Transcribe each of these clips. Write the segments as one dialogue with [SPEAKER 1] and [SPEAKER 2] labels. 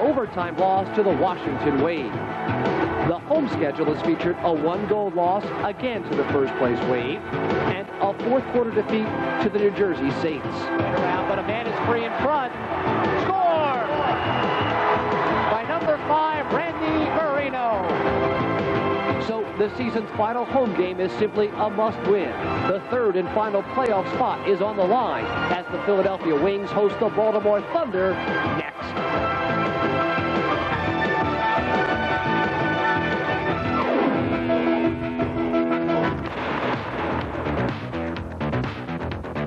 [SPEAKER 1] overtime loss to the Washington Wave. The home schedule has featured a 1-goal loss again to the first-place Wave and a fourth-quarter defeat to the New Jersey Saints.
[SPEAKER 2] Around, but a man is free in front. Score! By number 5, Randy Marino.
[SPEAKER 1] So the season's final home game is simply a must-win. The third and final playoff spot is on the line as the Philadelphia Wings host the Baltimore Thunder next.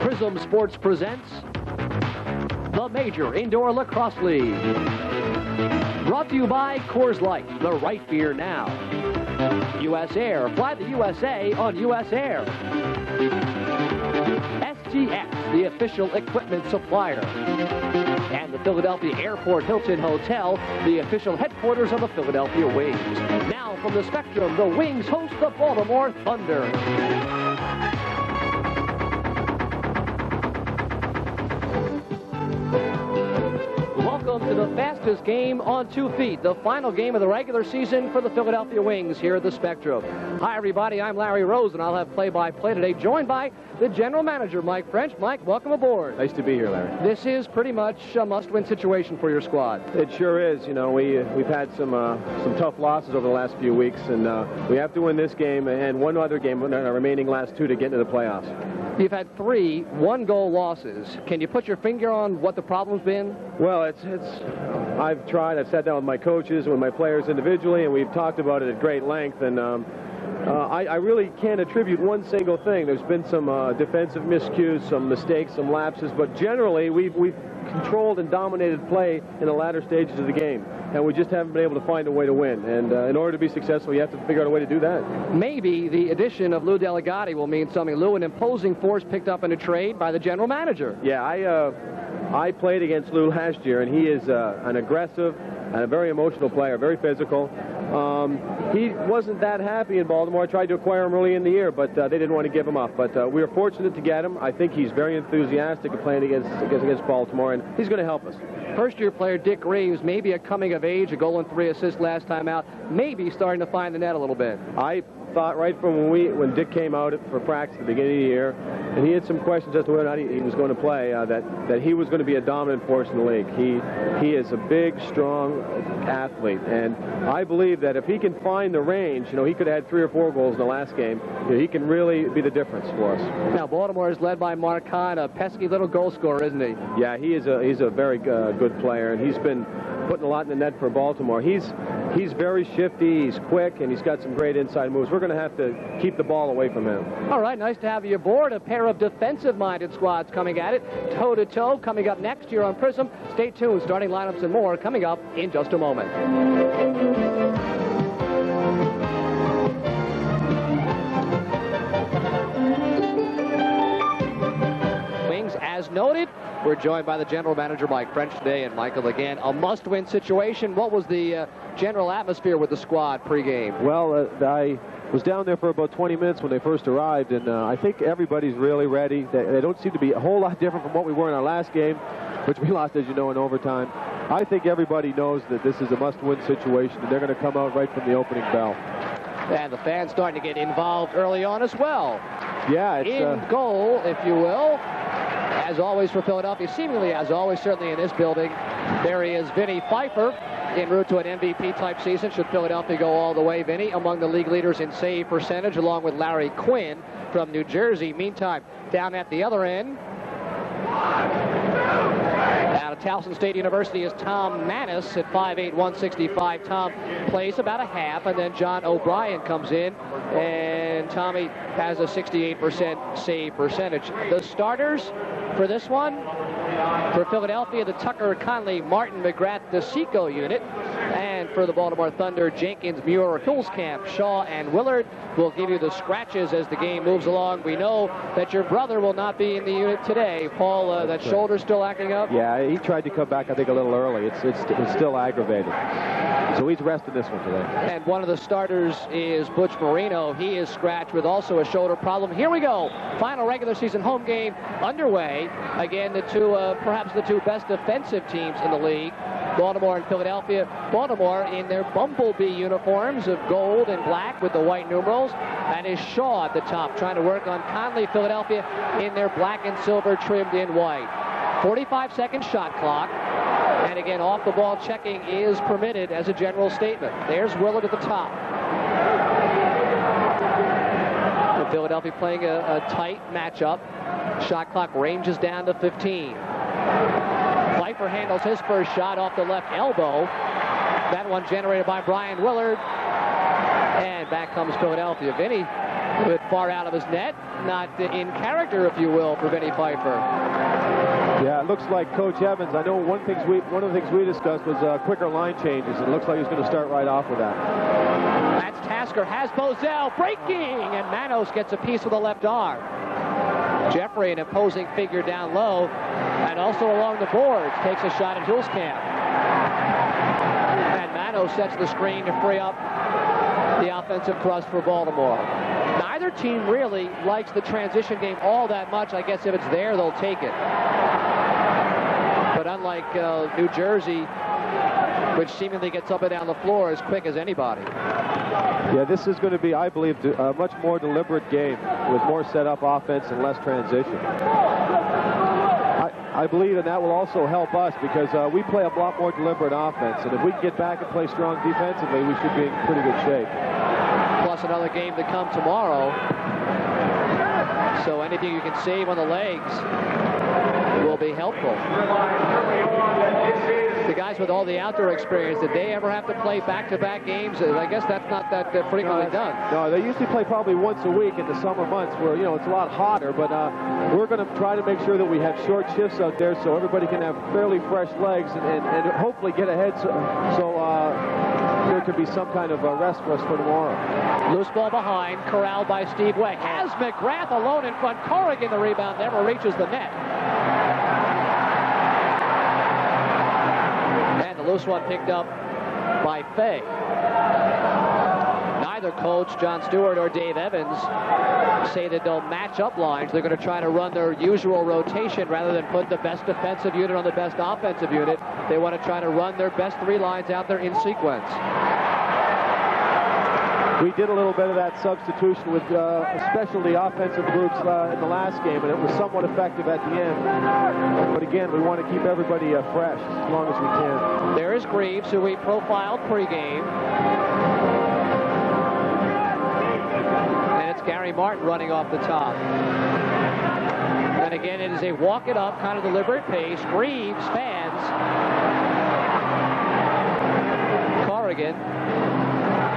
[SPEAKER 1] Prism Sports presents the Major Indoor Lacrosse League. Brought to you by Coors Light, the right beer now. US Air, fly the USA on US Air. SGX, the official equipment supplier. And the Philadelphia Airport Hilton Hotel, the official headquarters of the Philadelphia Wings. Now from the Spectrum, the Wings host the Baltimore Thunder. Welcome to the fastest game on 2 feet, the final game of the regular season for the Philadelphia Wings here at the Spectrum. Hi, everybody. I'm Larry Rose, and I'll have play-by-play today, joined by the general manager, Mike French. Mike, welcome aboard.
[SPEAKER 3] Nice to be here, Larry.
[SPEAKER 1] This is pretty much a must-win situation for your squad.
[SPEAKER 3] It sure is. You know, we've had some tough losses over the last few weeks, and we have to win this game and one other game in our remaining last 2 to get into the playoffs.
[SPEAKER 1] You've had 3 1-goal losses. Can you put your finger on what the problem's been?
[SPEAKER 3] Well, I've tried. I've sat down with my coaches and with my players individually, and we've talked about it at great length. And I really can't attribute one single thing. There's been some defensive miscues, some mistakes, some lapses, but generally we've controlled and dominated play in the latter stages of the game, and we just haven't been able to find a way to win. And in order to be successful, you have to figure out a way to do that. Maybe
[SPEAKER 1] the addition of Lou Delegati will mean something. Lou, an imposing force picked up in a trade by the general manager.
[SPEAKER 3] Yeah, I played against Lou last year, and he is an aggressive and a very emotional player, very physical. He wasn't that happy in Baltimore. I tried to acquire him early in the year, but they didn't want to give him up. But we were fortunate to get him. I think he's very enthusiastic of playing against Baltimore, and he's going to help us.
[SPEAKER 1] First-year player Dick Graves, maybe a coming of age, a goal and 3 assists last time out, maybe starting to find the net a little bit.
[SPEAKER 3] I thought right from when Dick came out for practice at the beginning of the year, and he had some questions as to whether or not he was going to play, that he was going to be a dominant force in the league. He is a big, strong athlete, and I believe that if he can find the range, you know, he could have had 3 or 4 goals in the last game. You know, he can really be the difference for us.
[SPEAKER 1] Now, Baltimore is led by Mark Hahn, a pesky little goal scorer, isn't he?
[SPEAKER 3] Yeah, he's a very good player, and he's been putting a lot in the net for Baltimore. He's very shifty, he's quick, and he's got some great inside moves. We're going to have to keep the ball away from him.
[SPEAKER 1] All right, nice to have you aboard. A pair of defensive-minded squads coming at it, toe-to-toe, coming up next year on Prism. Stay tuned, starting lineups and more coming up in just a moment. As noted, we're joined by the general manager, Mike French, today. And, Michael, again, a must-win situation. What was the general atmosphere with the squad pregame?
[SPEAKER 4] Well, I was down there for about 20 minutes when they first arrived, and I think everybody's really ready. They don't seem to be a whole lot different from what we were in our last game, which we lost, as you know, in overtime. I think everybody knows that this is a must-win situation, and they're going to come out right from the opening bell.
[SPEAKER 1] And the fans starting to get involved early on as well.
[SPEAKER 4] Yeah, it's
[SPEAKER 1] in goal, if you will. As always for Philadelphia, seemingly as always, certainly in this building, there he is, Vinny Pfeiffer, en route to an MVP-type season. Should Philadelphia go all the way, Vinny, among the league leaders in save percentage, along with Larry Quinn from New Jersey. Meantime, down at the other end, out of Towson State University is Tom Manis at 5'8", 165. Tom plays about a half, and then John O'Brien comes in, and Tommy has a 68% save percentage. The starters for this one, for Philadelphia, the Tucker, Conley, Martin, McGrath, DeSico unit. And for the Baltimore Thunder, Jenkins, Muir, Hulskamp, Shaw, and Willard will give you the scratches as the game moves along. We know that your brother will not be in the unit today. Paul, that shoulder still acting up?
[SPEAKER 4] Yeah, he tried to come back, I think, a little early. It's still aggravated. So he's resting this one today.
[SPEAKER 1] And one of the starters is Butch Marino. He is scratched with also a shoulder problem. Here we go. Final regular season home game underway. Again, the two, perhaps the two best defensive teams in the league. Baltimore and Philadelphia. Baltimore in their Bumblebee uniforms of gold and black with the white numerals. That is Shaw at the top trying to work on Conley. Philadelphia in their black and silver trimmed in white. 45-second shot clock. And again, off the ball checking is permitted as a general statement. There's Willard at the top. And Philadelphia playing a tight matchup. Shot clock ranges down to 15. Pfeiffer handles his first shot off the left elbow. That one generated by Brian Willard. And back comes Philadelphia. Vinny a bit far out of his net. Not in character, if you will, for Vinny Pfeiffer.
[SPEAKER 4] Yeah, it looks like Coach Evans. I know one of the things we discussed was quicker line changes. It looks like he's going to start right off with that.
[SPEAKER 1] That's Tasker, has Bozell breaking, and Manos gets a piece with the left arm. Jeffrey, an imposing figure down low, and also along the boards, takes a shot at Hulskamp. And Manos sets the screen to free up the offensive crust for Baltimore. Neither team really likes the transition game all that much. I guess if it's there, they'll take it. But unlike New Jersey, which seemingly gets up and down the floor as quick as anybody.
[SPEAKER 4] Yeah, this is going to be, I believe, a much more deliberate game with more set-up offense and less transition. I believe that will also help us because we play a lot more deliberate offense, and if we can get back and play strong defensively, we should be in pretty good shape.
[SPEAKER 1] Plus another game to come tomorrow. So anything you can save on the legs will be helpful. The guys with all the outdoor experience, did they ever have to play back-to-back games? I guess that's not that frequently done.
[SPEAKER 4] No, they usually play probably once a week in the summer months where, it's a lot hotter, but we're going to try to make sure that we have short shifts out there so everybody can have fairly fresh legs and hopefully get ahead so there could be some kind of a rest for us for tomorrow.
[SPEAKER 1] Loose ball behind, corralled by Steve Weck. Has McGrath alone in front. Corrigan, the rebound, never reaches the net. And the loose one picked up by Fay. Neither coach, John Stewart or Dave Evans, say that they'll match up lines. They're going to try to run their usual rotation rather than put the best defensive unit on the best offensive unit. They want to try to run their best three lines out there in sequence.
[SPEAKER 4] We did a little bit of that substitution with especially offensive groups in the last game, and it was somewhat effective at the end. But again, we want to keep everybody fresh as long as we can.
[SPEAKER 1] There is Greaves, who we profiled pregame. And it's Gary Martin running off the top. And again, it is a walk it up, kind of deliberate pace. Greaves fans. Corrigan.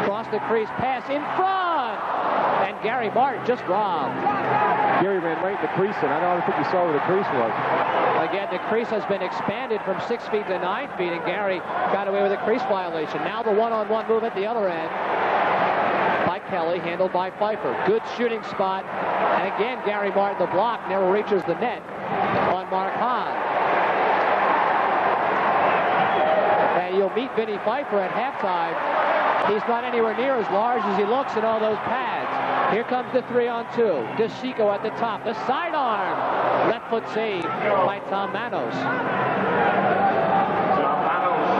[SPEAKER 1] Across the crease, pass in front, and Gary Martin just robbed.
[SPEAKER 4] Gary ran right in the crease, and I don't think you saw where the crease was.
[SPEAKER 1] Again, the crease has been expanded from 6 feet to 9 feet, and Gary got away with a crease violation. Now the one-on-one move at the other end by Kelly, handled by Pfeiffer. Good shooting spot, and again, Gary Martin, the block, never reaches the net on Mark Hahn. And you'll meet Vinny Pfeiffer at halftime. He's not anywhere near as large as he looks in all those pads. Here comes the 3-on-2. DeCicco at the top. The sidearm. Left foot save by Tom Manos.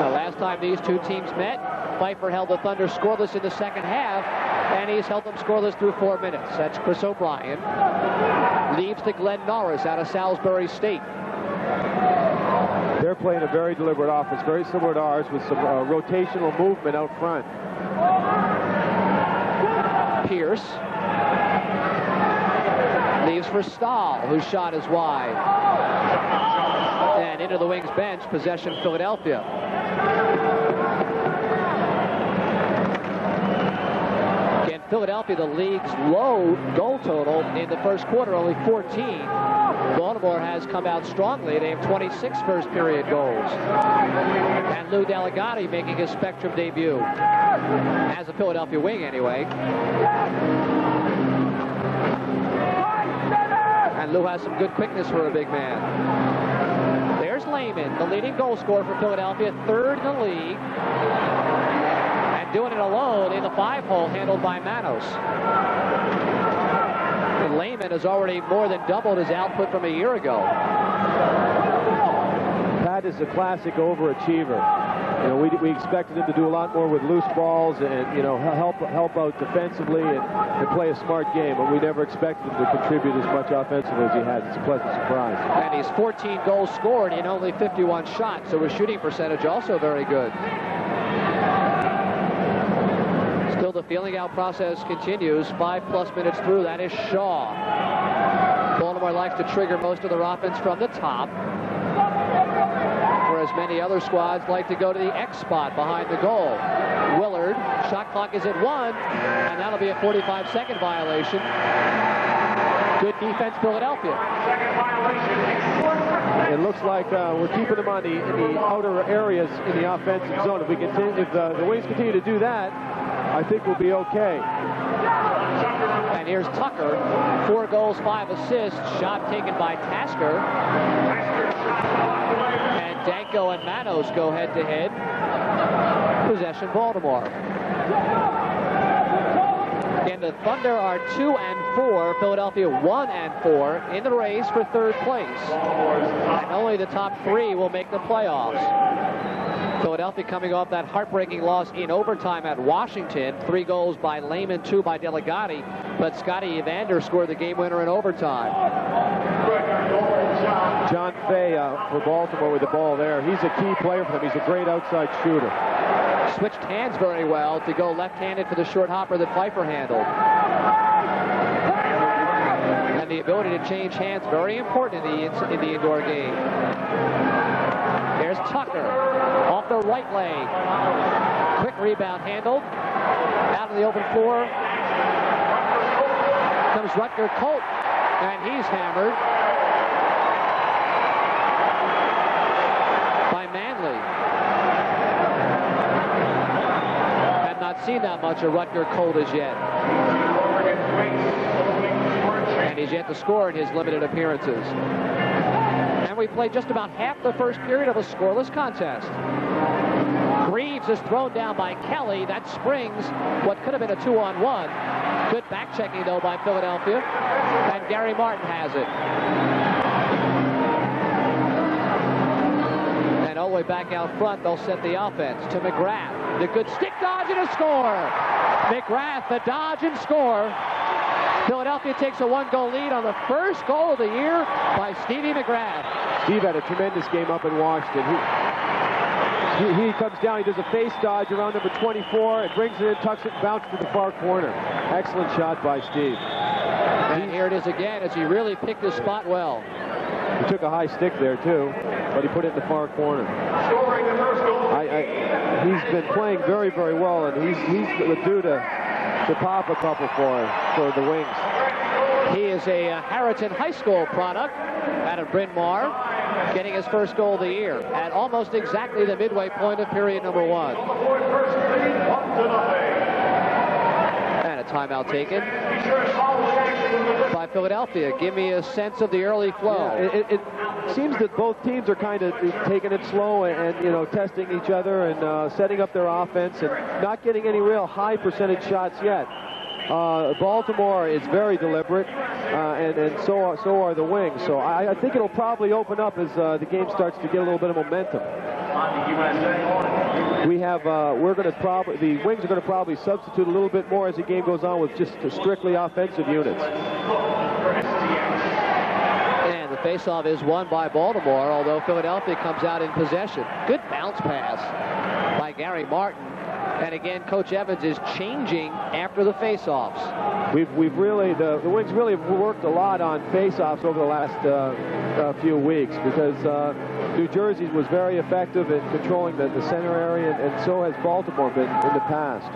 [SPEAKER 1] The last time these two teams met, Pfeiffer held the Thunder scoreless in the second half, and he's held them scoreless through 4 minutes. That's Chris O'Brien. Leaves to Glenn Norris out of Salisbury State.
[SPEAKER 4] They're playing a very deliberate offense, very similar to ours, with some rotational movement out front.
[SPEAKER 1] Pierce leaves for Stahl, whose shot is wide. And into the wings bench, possession Philadelphia. Again, Philadelphia, the league's low goal total in the first quarter, only 14. Baltimore has come out strongly. They have 26 first period goals. And Lou Delegati making his Spectrum debut. As a Philadelphia wing, anyway. And Lou has some good quickness for a big man. There's Lehman, the leading goal scorer for Philadelphia, third in the league. And doing it alone in the 5-hole, handled by Manos. And Lehman has already more than doubled his output from a year ago.
[SPEAKER 4] Pat is a classic overachiever. we expected him to do a lot more with loose balls and help out defensively and play a smart game, but we never expected him to contribute as much offensively as he has. It's a pleasant surprise.
[SPEAKER 1] And he's 14 goals scored in only 51 shots, so his shooting percentage also very good. Still, the feeling out process continues. 5+ minutes through. That is Shaw. Baltimore likes to trigger most of their offense from the top, whereas many other squads like to go to the X spot behind the goal. Willard, shot clock is at 1, and that'll be a 45-second violation. Good defense, Philadelphia.
[SPEAKER 4] It looks like we're keeping them on in the outer areas in the offensive zone. If the Wings continue to do that, I think we'll be okay.
[SPEAKER 1] And here's Tucker, 4 goals, 5 assists. Shot taken by Tasker. And Danko and Manos go head-to-head. Possession, Baltimore. Again, the Thunder are 2-4. Philadelphia 1-4 in the race for 3rd place. And only the top 3 will make the playoffs. Philadelphia coming off that heartbreaking loss in overtime at Washington. 3 goals by Lehman, 2 by Delegati. But Scotty Evander scored the game winner in overtime.
[SPEAKER 4] John Fay for Baltimore with the ball there. He's a key player for them. He's a great outside shooter.
[SPEAKER 1] Switched hands very well to go left-handed for the short hopper that Pfeiffer handled. And the ability to change hands, very important in the indoor game. There's Tucker off the right leg. Quick rebound handled. Out of the open floor comes Rutger Colt, and he's hammered by Manley. Have not seen that much of Rutger Colt as yet. And he's yet to score in his limited appearances. And we played just about half the first period of a scoreless contest. Greaves is thrown down by Kelly. That springs what could have been a 2-on-1. Good back checking, though, by Philadelphia. And Gary Martin has it. And all the way back out front, they'll set the offense to McGrath. The good stick dodge and a score. McGrath, the dodge and score. Philadelphia takes a 1-goal lead on the first goal of the year by Stevie McGrath.
[SPEAKER 4] Steve had a tremendous game up in Washington. He comes down, he does a face dodge around number 24, and brings it in, tucks it, and bounces to the far corner. Excellent shot by Steve.
[SPEAKER 1] And here it is again, as he really picked his spot well.
[SPEAKER 4] He took a high stick there, too, but he put it in the far corner. He's been playing very, very well, and he's due to pop a couple for the Wings.
[SPEAKER 1] He is a Harrington High School product out of Bryn Mawr, getting his first goal of the year at almost exactly the midway point of period number 1. And a timeout taken by Philadelphia. Give me a sense of the early flow.
[SPEAKER 4] Yeah, it seems that both teams are kind of taking it slow and testing each other and setting up their offense and not getting any real high percentage shots yet. Baltimore is very deliberate, and so are the Wings. So I think it'll probably open up as the game starts to get a little bit of momentum. The Wings are going to probably substitute a little bit more as the game goes on with just strictly offensive units.
[SPEAKER 1] And the faceoff is won by Baltimore, although Philadelphia comes out in possession. Good bounce pass by Gary Martin. And again, Coach Evans is changing after the faceoffs.
[SPEAKER 4] We've really, the Wings really have worked a lot on faceoffs over the last few weeks because New Jersey was very effective in controlling the center area, and so has Baltimore been in the past.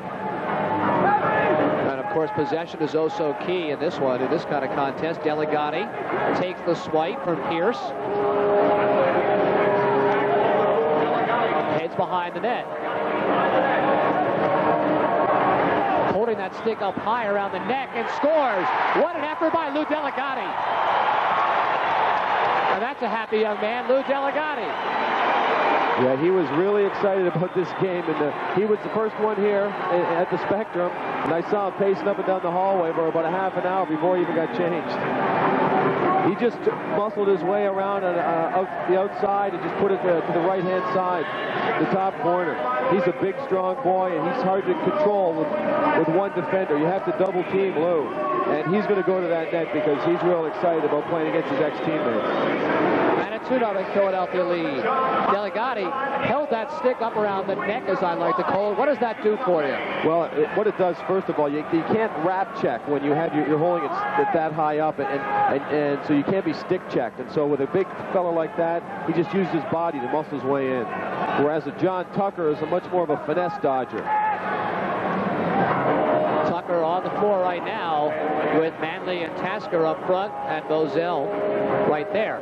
[SPEAKER 1] And of course, possession is oh so key in this one, in this kind of contest. Delegati takes the swipe from Pierce. Heads behind the net. Holding that stick up high around the neck and scores. What an effort by Lou Delegati. And that's a happy young man, Lou Delegati.
[SPEAKER 4] Yeah, he was really excited about this game, and he was the first one here at the Spectrum, and I saw him pacing up and down the hallway for about a half an hour before he even got changed. He just muscled his way around the outside and just put it to the right-hand side, the top corner. He's a big, strong boy, and he's hard to control with one defender. You have to double team Lou, and he's going to go to that net because he's real excited about playing against his ex-teammates.
[SPEAKER 1] And a 2-0 Philadelphia lead. Delegati held that stick up around the neck, as I like to call it. What does that do for you?
[SPEAKER 4] Well, what it does, first of all, you can't wrap check when you have you're holding it that high up, and so you can't be stick checked. And so with a big fella like that, he just used his body to muscle his way in. Whereas a John Tucker is a much more of a finesse dodger.
[SPEAKER 1] Tucker on the floor right now with Manley and Tasker up front and Moselle right there.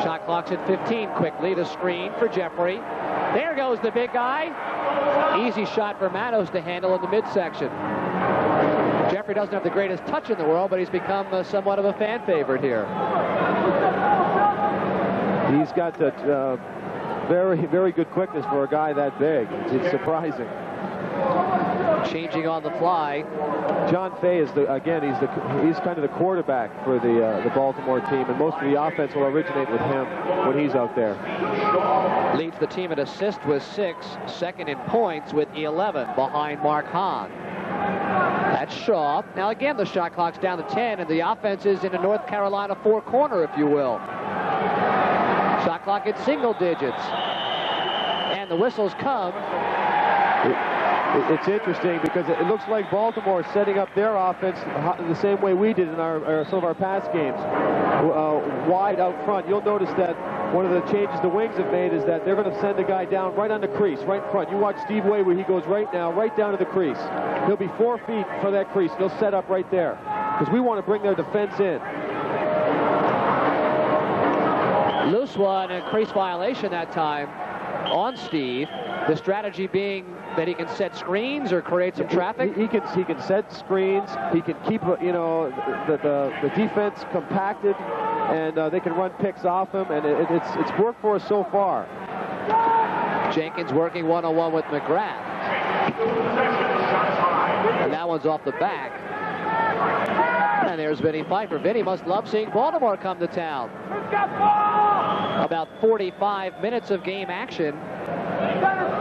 [SPEAKER 1] Shot clock's at 15 quickly. The screen for Jeffrey. There goes the big guy. Easy shot for Manos to handle in the midsection. Jeffrey doesn't have the greatest touch in the world, but he's become somewhat of a fan favorite here.
[SPEAKER 4] He's got that very, very good quickness for a guy that big. It's surprising.
[SPEAKER 1] Changing on the fly.
[SPEAKER 4] John Fay is he's kind of the quarterback for the Baltimore team, and most of the offense will originate with him when he's out there.
[SPEAKER 1] Leads the team in assists with 6, second in points with 11 behind Mark Hahn. That's Shaw. Now again, the shot clock's down to 10, and the offense is in a North Carolina four-corner, if you will. Shot clock at single digits. And the whistles come.
[SPEAKER 4] It's interesting because it looks like Baltimore is setting up their offense the same way we did in some of our past games, wide out front. You'll notice that one of the changes the Wings have made is that they're going to send a guy down right on the crease, right in front. You watch Steve Way where he goes right down to the crease. He'll be 4 feet for that crease. They'll set up right there because we want to bring their defense in.
[SPEAKER 1] Loose one and crease violation that time on Steve. The strategy being that he can set screens or create some traffic.
[SPEAKER 4] He can set screens. He can keep the defense compacted, and they can run picks off him. And it's worked for us so far.
[SPEAKER 1] Jenkins working one-on-one with McGrath, and that one's off the back. And there's Vinny Pfeiffer. Vinny must love seeing Baltimore come to town. About 45 minutes of game action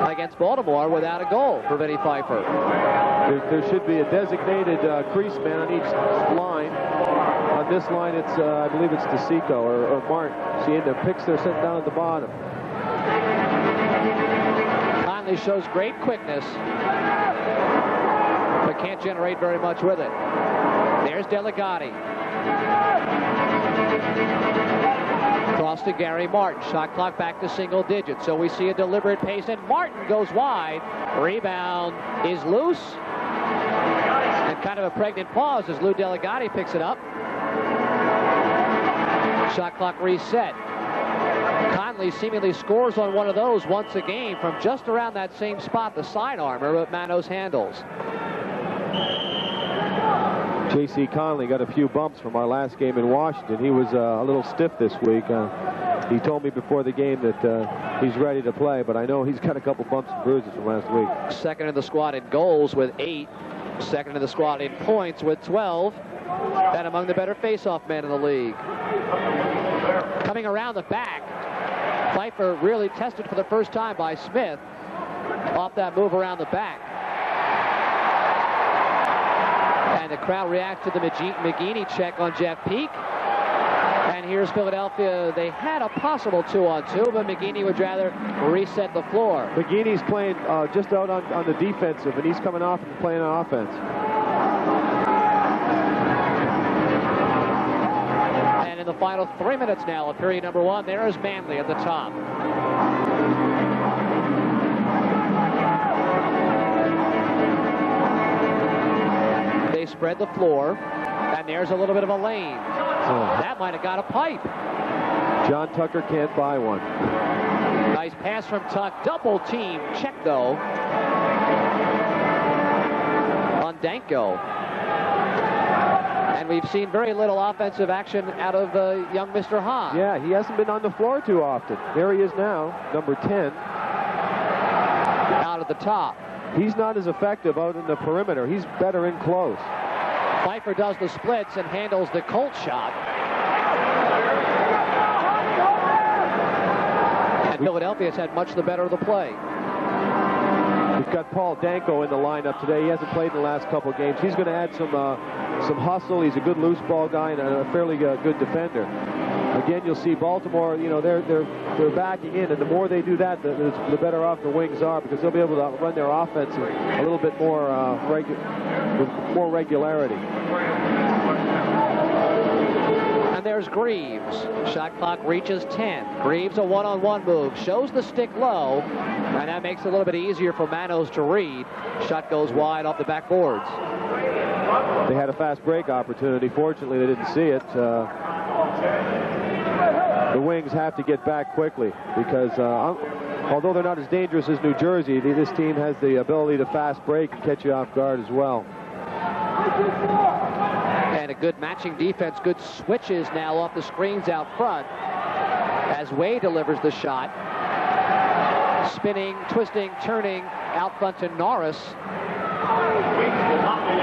[SPEAKER 1] against Baltimore without a goal for Vinny Pfeiffer.
[SPEAKER 4] There should be a designated crease man on each line. On this line, it's I believe it's DeSico or Martin. See, the picks they're sent down at the bottom.
[SPEAKER 1] Conley shows great quickness, but can't generate very much with it. There's Delegati. Cross to Gary Martin. Shot clock back to single digits. So we see a deliberate pace, and Martin goes wide. Rebound is loose. And kind of a pregnant pause as Lou Delegati picks it up. Shot clock reset. Conley seemingly scores on one of those once a game from just around that same spot, the side armor, that Manos handles.
[SPEAKER 4] J.C. Conley got a few bumps from our last game in Washington. He was a little stiff this week. He told me before the game that he's ready to play, but I know he's got a couple bumps and bruises from last week.
[SPEAKER 1] Second in the squad in goals with 8. Second in the squad in points with 12. And among the better face-off men in the league. Coming around the back, Pfeiffer really tested for the first time by Smith off that move around the back. And the crowd reacts to the McGeaney check on Jeff Peak. And here's Philadelphia. They had a possible 2-on-2, but McGeaney would rather reset the floor.
[SPEAKER 4] McGeaney's playing just out on the defensive, and he's coming off and playing on offense.
[SPEAKER 1] And in the final 3 minutes now of period number 1, there is Manley at the top. They spread the floor, and there's a little bit of a lane. That might have got a pipe.
[SPEAKER 4] John Tucker can't buy one.
[SPEAKER 1] Nice pass from Tuck. Double team check, though, on Danko. And we've seen very little offensive action out of young Mr. Hahn.
[SPEAKER 4] Yeah, he hasn't been on the floor too often. There he is now, number 10.
[SPEAKER 1] Out at the top.
[SPEAKER 4] He's not as effective out in the perimeter. He's better in close.
[SPEAKER 1] Pfeiffer does the splits and handles the Colt shot. And Philadelphia has had much the better of the play.
[SPEAKER 4] We've got Paul Danko in the lineup today. He hasn't played in the last couple of games. He's going to add some hustle. He's a good loose ball guy and a fairly good defender. Again, you'll see Baltimore, you know, they're backing in, and the more they do that, the better off the Wings are, because they'll be able to run their offense a little bit more with more regularity.
[SPEAKER 1] And there's Greaves. Shot clock reaches 10. Greaves, a one-on-one move, shows the stick low, and that makes it a little bit easier for Manos to read. Shot goes wide off the backboards.
[SPEAKER 4] They had a fast break opportunity. Fortunately, they didn't see it. The Wings have to get back quickly, because although they're not as dangerous as New Jersey, this team has the ability to fast break and catch you off guard as well.
[SPEAKER 1] And a good matching defense, good switches now off the screens out front as Way delivers the shot. Spinning, twisting, turning out front to Norris.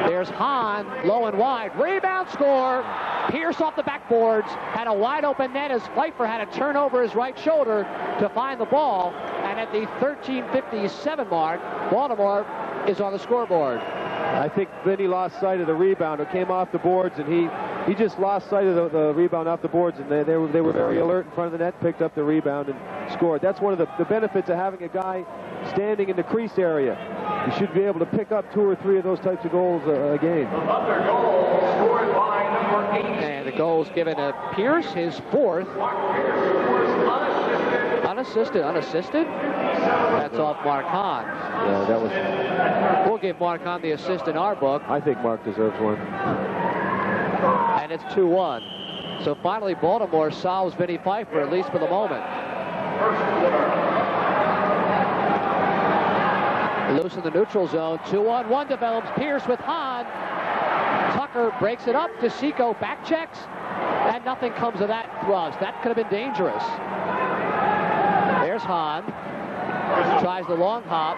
[SPEAKER 1] There's Hahn, low and wide. Rebound, score. Pierce off the backboards. Had a wide open net as Pfeiffer had to turn over his right shoulder to find the ball. And at the 13:57 mark, Baltimore is on the scoreboard.
[SPEAKER 4] I think Vinny lost sight of the rebound. It came off the boards, and he just lost sight of the rebound off the boards, and they were very alert in front of the net, picked up the rebound and scored. That's one of the benefits of having a guy standing in the crease area. You should be able to pick up 2 or 3 of those types of goals a game.
[SPEAKER 1] And the goal's given to Pierce, his 4th. Unassisted? That's off Mark Hahn.
[SPEAKER 4] Yeah, that was...
[SPEAKER 1] We'll give Mark Hahn the assist in our book.
[SPEAKER 4] I think Mark deserves one.
[SPEAKER 1] And it's 2-1. So finally, Baltimore solves Vinny Pfeiffer, at least for the moment. Loose in the neutral zone. 2-on-1 develops. Pierce with Hahn. Tucker breaks it up. DeSico back checks. And nothing comes of that thrust. That could have been dangerous. There's Hahn. Tries the long hop.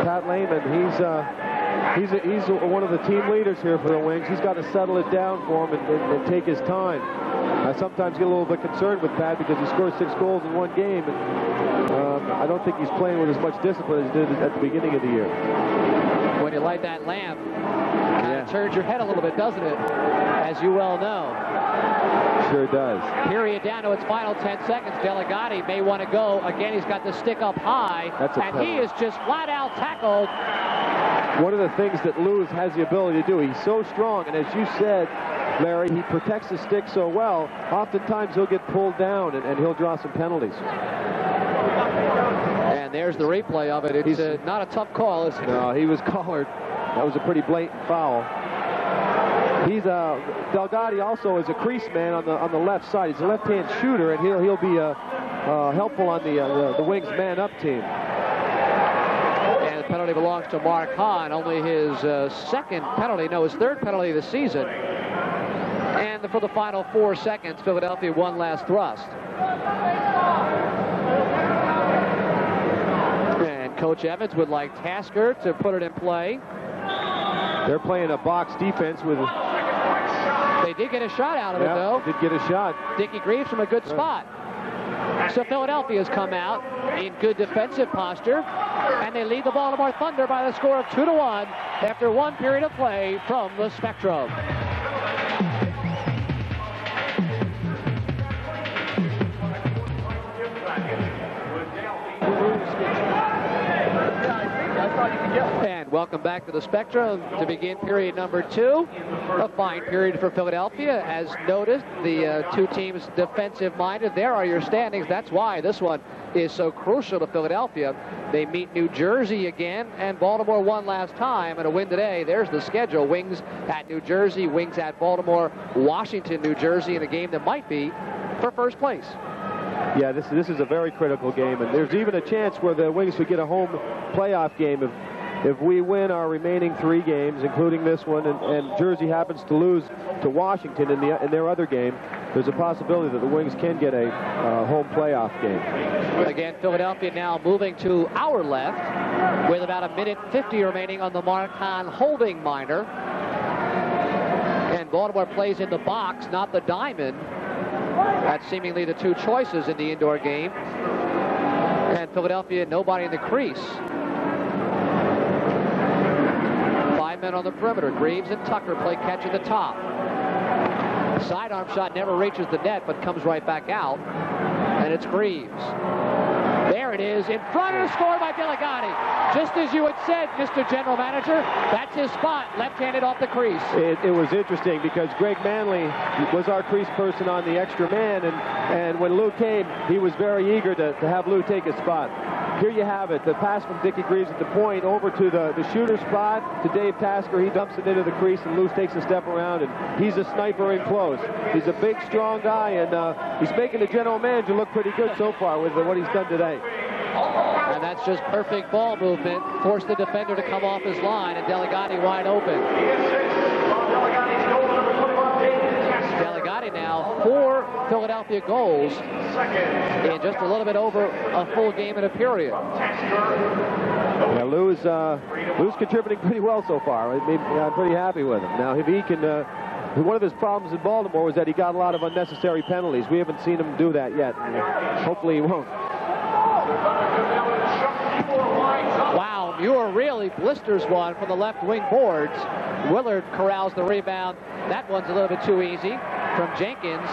[SPEAKER 4] Pat Lehman, he's one of the team leaders here for the Wings. He's got to settle it down for him and take his time. I sometimes get a little bit concerned with Pat because he scored 6 goals in one game. And, I don't think he's playing with as much discipline as he did at the beginning of the year.
[SPEAKER 1] When you light that lamp, it turns your head a little bit, doesn't it? As you well know.
[SPEAKER 4] Sure does.
[SPEAKER 1] Period down to its final 10 seconds. Delegati may want to go. Again, he's got the stick up high. And he is just flat out tackled.
[SPEAKER 4] One of the things that Luz has the ability to do, he's so strong, and as you said, Larry, he protects the stick so well, oftentimes he'll get pulled down and he'll draw some penalties.
[SPEAKER 1] And there's the replay of it. It's not a tough call, is it?
[SPEAKER 4] No, he was collared. That was a pretty blatant foul. Delgatti also is a crease man on the left side. He's a left-hand shooter, and he'll be helpful on the Wings man-up team.
[SPEAKER 1] And the penalty belongs to Mark Hahn, only his second penalty, no, his 3rd penalty of the season. And for the final 4 seconds, Philadelphia one last thrust. And Coach Evans would like Tasker to put it in play.
[SPEAKER 4] They're playing a box defense with...
[SPEAKER 1] They did get a shot out of it, though.
[SPEAKER 4] Did get a shot.
[SPEAKER 1] Dickie Greaves from a good spot. So Philadelphia's come out in good defensive posture, and they lead the Baltimore Thunder by the score of 2-1 after 1 period of play from the Spectrum. And welcome back to the Spectrum to begin period number 2. A fine period for Philadelphia. As noticed, the 2 teams defensive-minded. There are your standings. That's why this one is so crucial to Philadelphia. They meet New Jersey again, and Baltimore won last time, and a win today. There's the schedule. Wings at New Jersey, Wings at Baltimore, Washington, New Jersey, in a game that might be for first place.
[SPEAKER 4] Yeah, this is a very critical game, and there's even a chance where the Wings could get a home playoff game if we win our remaining 3 games, including this one, and Jersey happens to lose to Washington in their other game. There's a possibility that the Wings can get a home playoff game.
[SPEAKER 1] Again, Philadelphia now moving to our left with about 1:50 remaining on the Mark Hahn holding minor. And And Baltimore plays in the box, not the diamond. That's seemingly the two choices in the indoor game. And Philadelphia, nobody in the crease. 5 men on the perimeter. Greaves and Tucker play catch at the top. Sidearm shot never reaches the net, but comes right back out. And it's Greaves. There it is, in front of the score by Delegati. Just as you had said, Mr. General Manager, that's his spot, left-handed off the crease.
[SPEAKER 4] It was interesting because Greg Manley was our crease person on the extra man, and when Lou came, he was very eager to have Lou take his spot. Here you have it, the pass from Dickie Greaves at the point over to the shooter spot to Dave Tasker. He dumps it into the crease, and Lou takes a step around, and he's a sniper in close. He's a big, strong guy, and he's making the general manager look pretty good so far with what he's done today.
[SPEAKER 1] And that's just perfect ball movement. Forced the defender to come off his line, and Delegati wide open. Delegati now 4 Philadelphia goals in just a little bit over a full game in a period.
[SPEAKER 4] Yeah, Lou's contributing pretty well so far. I'm pretty happy with him. Now, if he can, one of his problems in Baltimore was that he got a lot of unnecessary penalties. We haven't seen him do that yet. Hopefully he won't.
[SPEAKER 1] Wow, Muir really blisters one from the left wing boards. Willard corrals the rebound. That one's a little bit too easy from Jenkins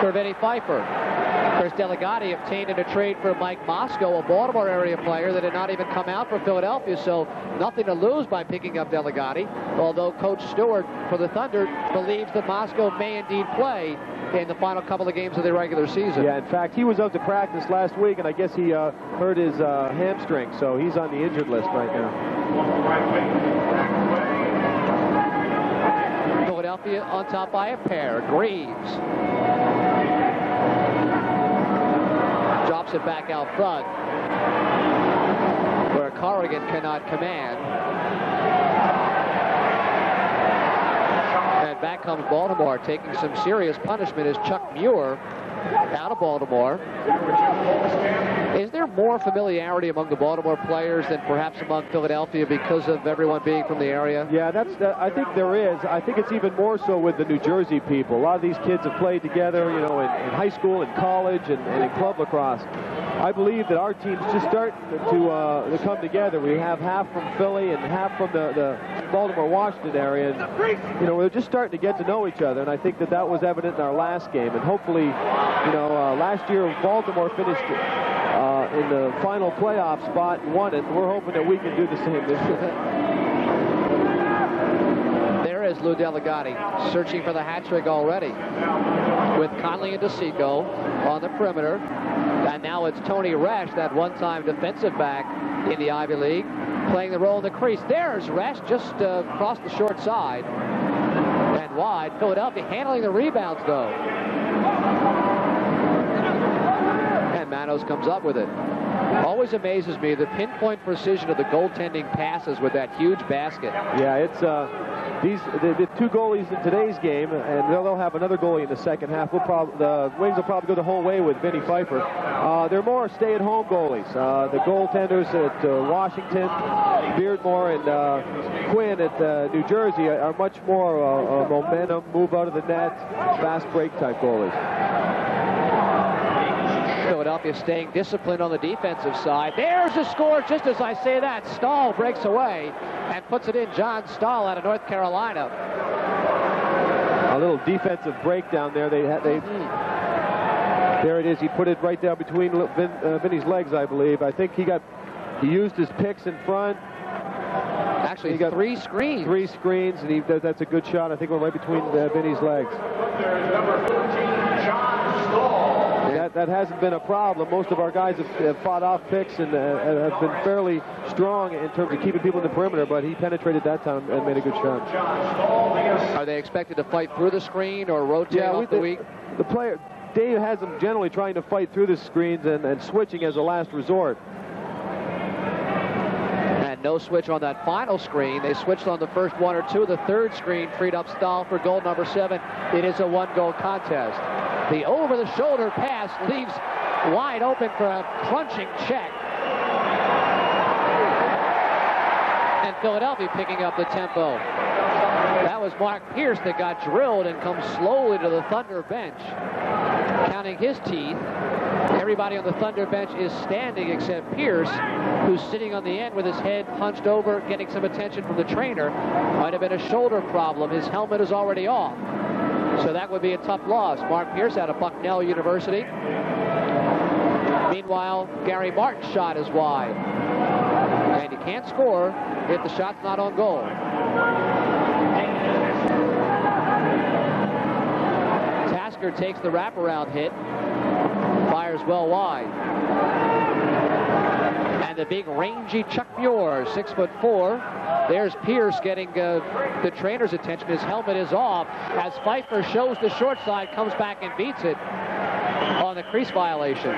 [SPEAKER 1] for Vinny Pfeiffer. Of course, Delegati obtained in a trade for Mike Moscow, a Baltimore area player that had not even come out for Philadelphia, so nothing to lose by picking up Delegati, although Coach Stewart for the Thunder believes that Moscow may indeed play in the final couple of games of the regular season.
[SPEAKER 4] Yeah, in fact, he was out to practice last week, and I guess he hurt his hamstring, so he's on the injured list right now.
[SPEAKER 1] Philadelphia on top by a pair. Greaves drops it back out front, where Corrigan cannot command. And back comes Baltimore, taking some serious punishment is Chuck Muir out of Baltimore. Is there more familiarity among the Baltimore players than perhaps among Philadelphia because of everyone being from the area?
[SPEAKER 4] Yeah, I think there is. I think it's even more so with the New Jersey people. A lot of these kids have played together, you know, in high school and college and in club lacrosse. I believe that our teams just start to come together. We have half from Philly and half from the Baltimore-Washington area. And, you know, we're just starting to get to know each other, and I think that was evident in our last game. And hopefully, you know, last year Baltimore finished in the final playoff spot and won it. We're hoping that we can do the same this year.
[SPEAKER 1] There is Lou Delegati searching for the hat trick already with Conley and DeSico on the perimeter. And now it's Tony Resch, that one-time defensive back in the Ivy League, playing the role in the crease. There's Resch just across the short side and wide. Philadelphia handling the rebounds, though. And Manos comes up with it. Always amazes me the pinpoint precision of the goaltending passes with that huge basket.
[SPEAKER 4] Yeah, it's the two goalies in today's game, and they'll have another goalie in the second half. The Wings will probably go the whole way with Vinny Pfeiffer. They're more stay-at-home goalies. The goaltenders at Washington, Beardmore and Quinn at New Jersey are much more momentum, move out of the net, fast break type goalies.
[SPEAKER 1] Philadelphia staying disciplined on the defensive side. There's the score just as I say that. Stahl breaks away and puts it in. John Stahl out of North Carolina.
[SPEAKER 4] A little defensive breakdown there. There it is. He put it right down between Vinny's legs, I believe. I think he used his picks in front.
[SPEAKER 1] Actually, he got 3 screens.
[SPEAKER 4] 3 screens, and that's a good shot. I think we're right between Vinny's legs. That hasn't been a problem. Most of our guys have fought off picks and have been fairly strong in terms of keeping people in the perimeter, but he penetrated that time and made a good shot.
[SPEAKER 1] Are they expected to fight through the screen or rotate off the weak?
[SPEAKER 4] The player, Dave has them generally trying to fight through the screens and switching as a last resort.
[SPEAKER 1] And no switch on that final screen. They switched on the first 1 or 2. The third screen freed up Stahl for goal number 7. It is a 1-goal contest. The over-the-shoulder pass leaves wide open for a crunching check. And Philadelphia picking up the tempo. That was Mark Pierce that got drilled and comes slowly to the Thunder bench, counting his teeth. Everybody on the Thunder bench is standing except Pierce, who's sitting on the end with his head hunched over, getting some attention from the trainer. Might have been a shoulder problem. His helmet is already off. So that would be a tough loss. Mark Pierce out of Bucknell University. Meanwhile, Gary Martin's shot is wide. And you can't score if the shot's not on goal. Tasker takes the wraparound hit. Fires well wide. And the big rangy Chuck Muir, 6'4". There's Pierce getting the trainer's attention. His helmet is off as Pfeiffer shows the short side, comes back and beats it on the crease violation.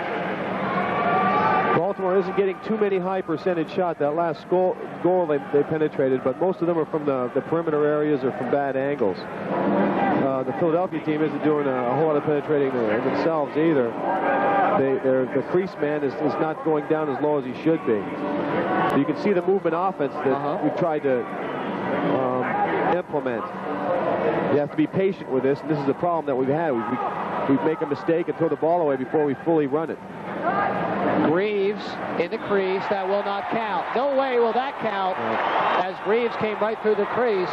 [SPEAKER 4] Baltimore isn't getting too many high percentage shots. That last goal they penetrated, but most of them are from the perimeter areas or from bad angles. The Philadelphia team isn't doing a whole lot of penetrating themselves either. The crease man is not going down as low as he should be. So you can see the movement offense that we've tried to implement. You have to be patient with this, and this is the problem that we've had. We make a mistake and throw the ball away before we fully run it.
[SPEAKER 1] Greaves in the crease. That will not count. No way will that count, as Greaves came right through the crease.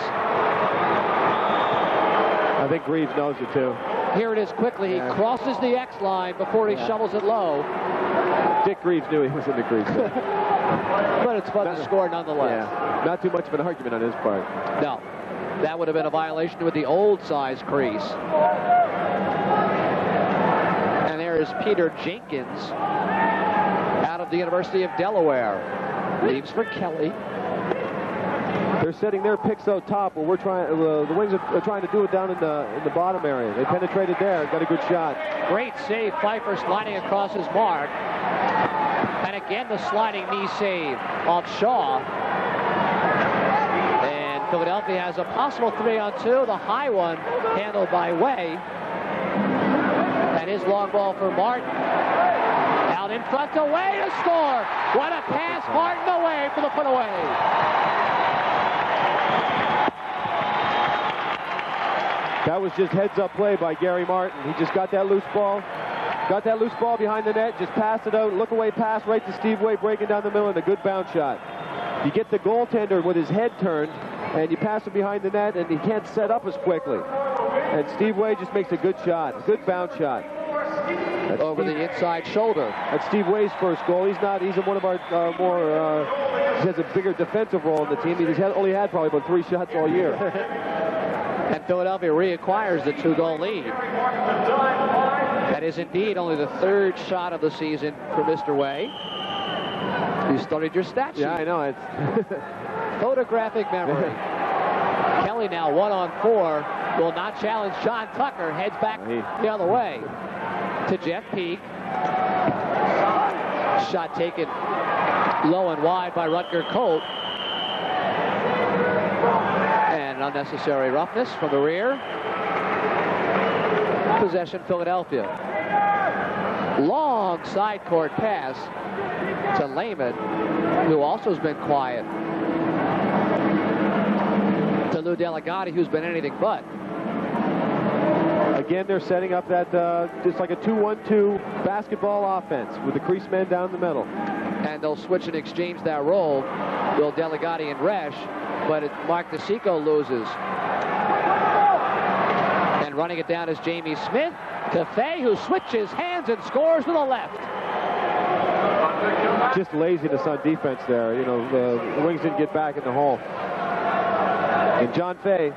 [SPEAKER 4] I think Greaves knows it too.
[SPEAKER 1] Here it is quickly. He crosses the X line before he shovels it low.
[SPEAKER 4] Dick Greaves knew he was in the crease.
[SPEAKER 1] But it's fun to score nonetheless.
[SPEAKER 4] Yeah, not too much of an argument on his part.
[SPEAKER 1] No. That would have been a violation with the old size crease. And there is Peter Jenkins out of the University of Delaware. Leaves for Kelly.
[SPEAKER 4] They're setting their picks out top, where we're trying. The Wings are trying to do it down in the bottom area. They penetrated there, got a good shot.
[SPEAKER 1] Great save, Pfeiffer sliding across his mark, and again the sliding knee save off Shaw. And Philadelphia has a possible 3-on-2. The high one handled by Way, and his long ball for Martin. Out in front to Way to score. What a pass, Martin away for the put away.
[SPEAKER 4] That was just heads-up play by Gary Martin. He just got that loose ball behind the net, just passed it out, look away pass right to Steve Way, breaking down the middle, and a good bounce shot. You get the goaltender with his head turned, and you pass it behind the net, and he can't set up as quickly. And Steve Way just makes a good shot, good bounce shot.
[SPEAKER 1] That's over the inside shoulder.
[SPEAKER 4] That's Steve Way's first goal. He's one of our he has a bigger defensive role in the team. He's only had probably about 3 shots all year.
[SPEAKER 1] And Philadelphia reacquires the 2-goal lead. That is indeed only the 3rd shot of the season for Mr. Way. You started your stat sheet.
[SPEAKER 4] Yeah, I know. It's
[SPEAKER 1] photographic memory. Kelly now 1-on-4. Will not challenge John Tucker. Heads back the other way to Jeff Peak. Shot taken low and wide by Rutger Colt. And unnecessary roughness from the rear. Possession Philadelphia. Long side court pass to Lehman, who also has been quiet. To Lou Delegati, who's been anything but.
[SPEAKER 4] Again, they're setting up that just like a 2-1-2 basketball offense with the crease men down the middle.
[SPEAKER 1] And they'll switch and exchange that role, Will Delegati and Resch, but Mark DeSico loses. And running it down is Jamie Smith to Fay, who switches hands and scores with the left.
[SPEAKER 4] Just laziness on defense there. You know, the Wings didn't get back in the hole. And John Fay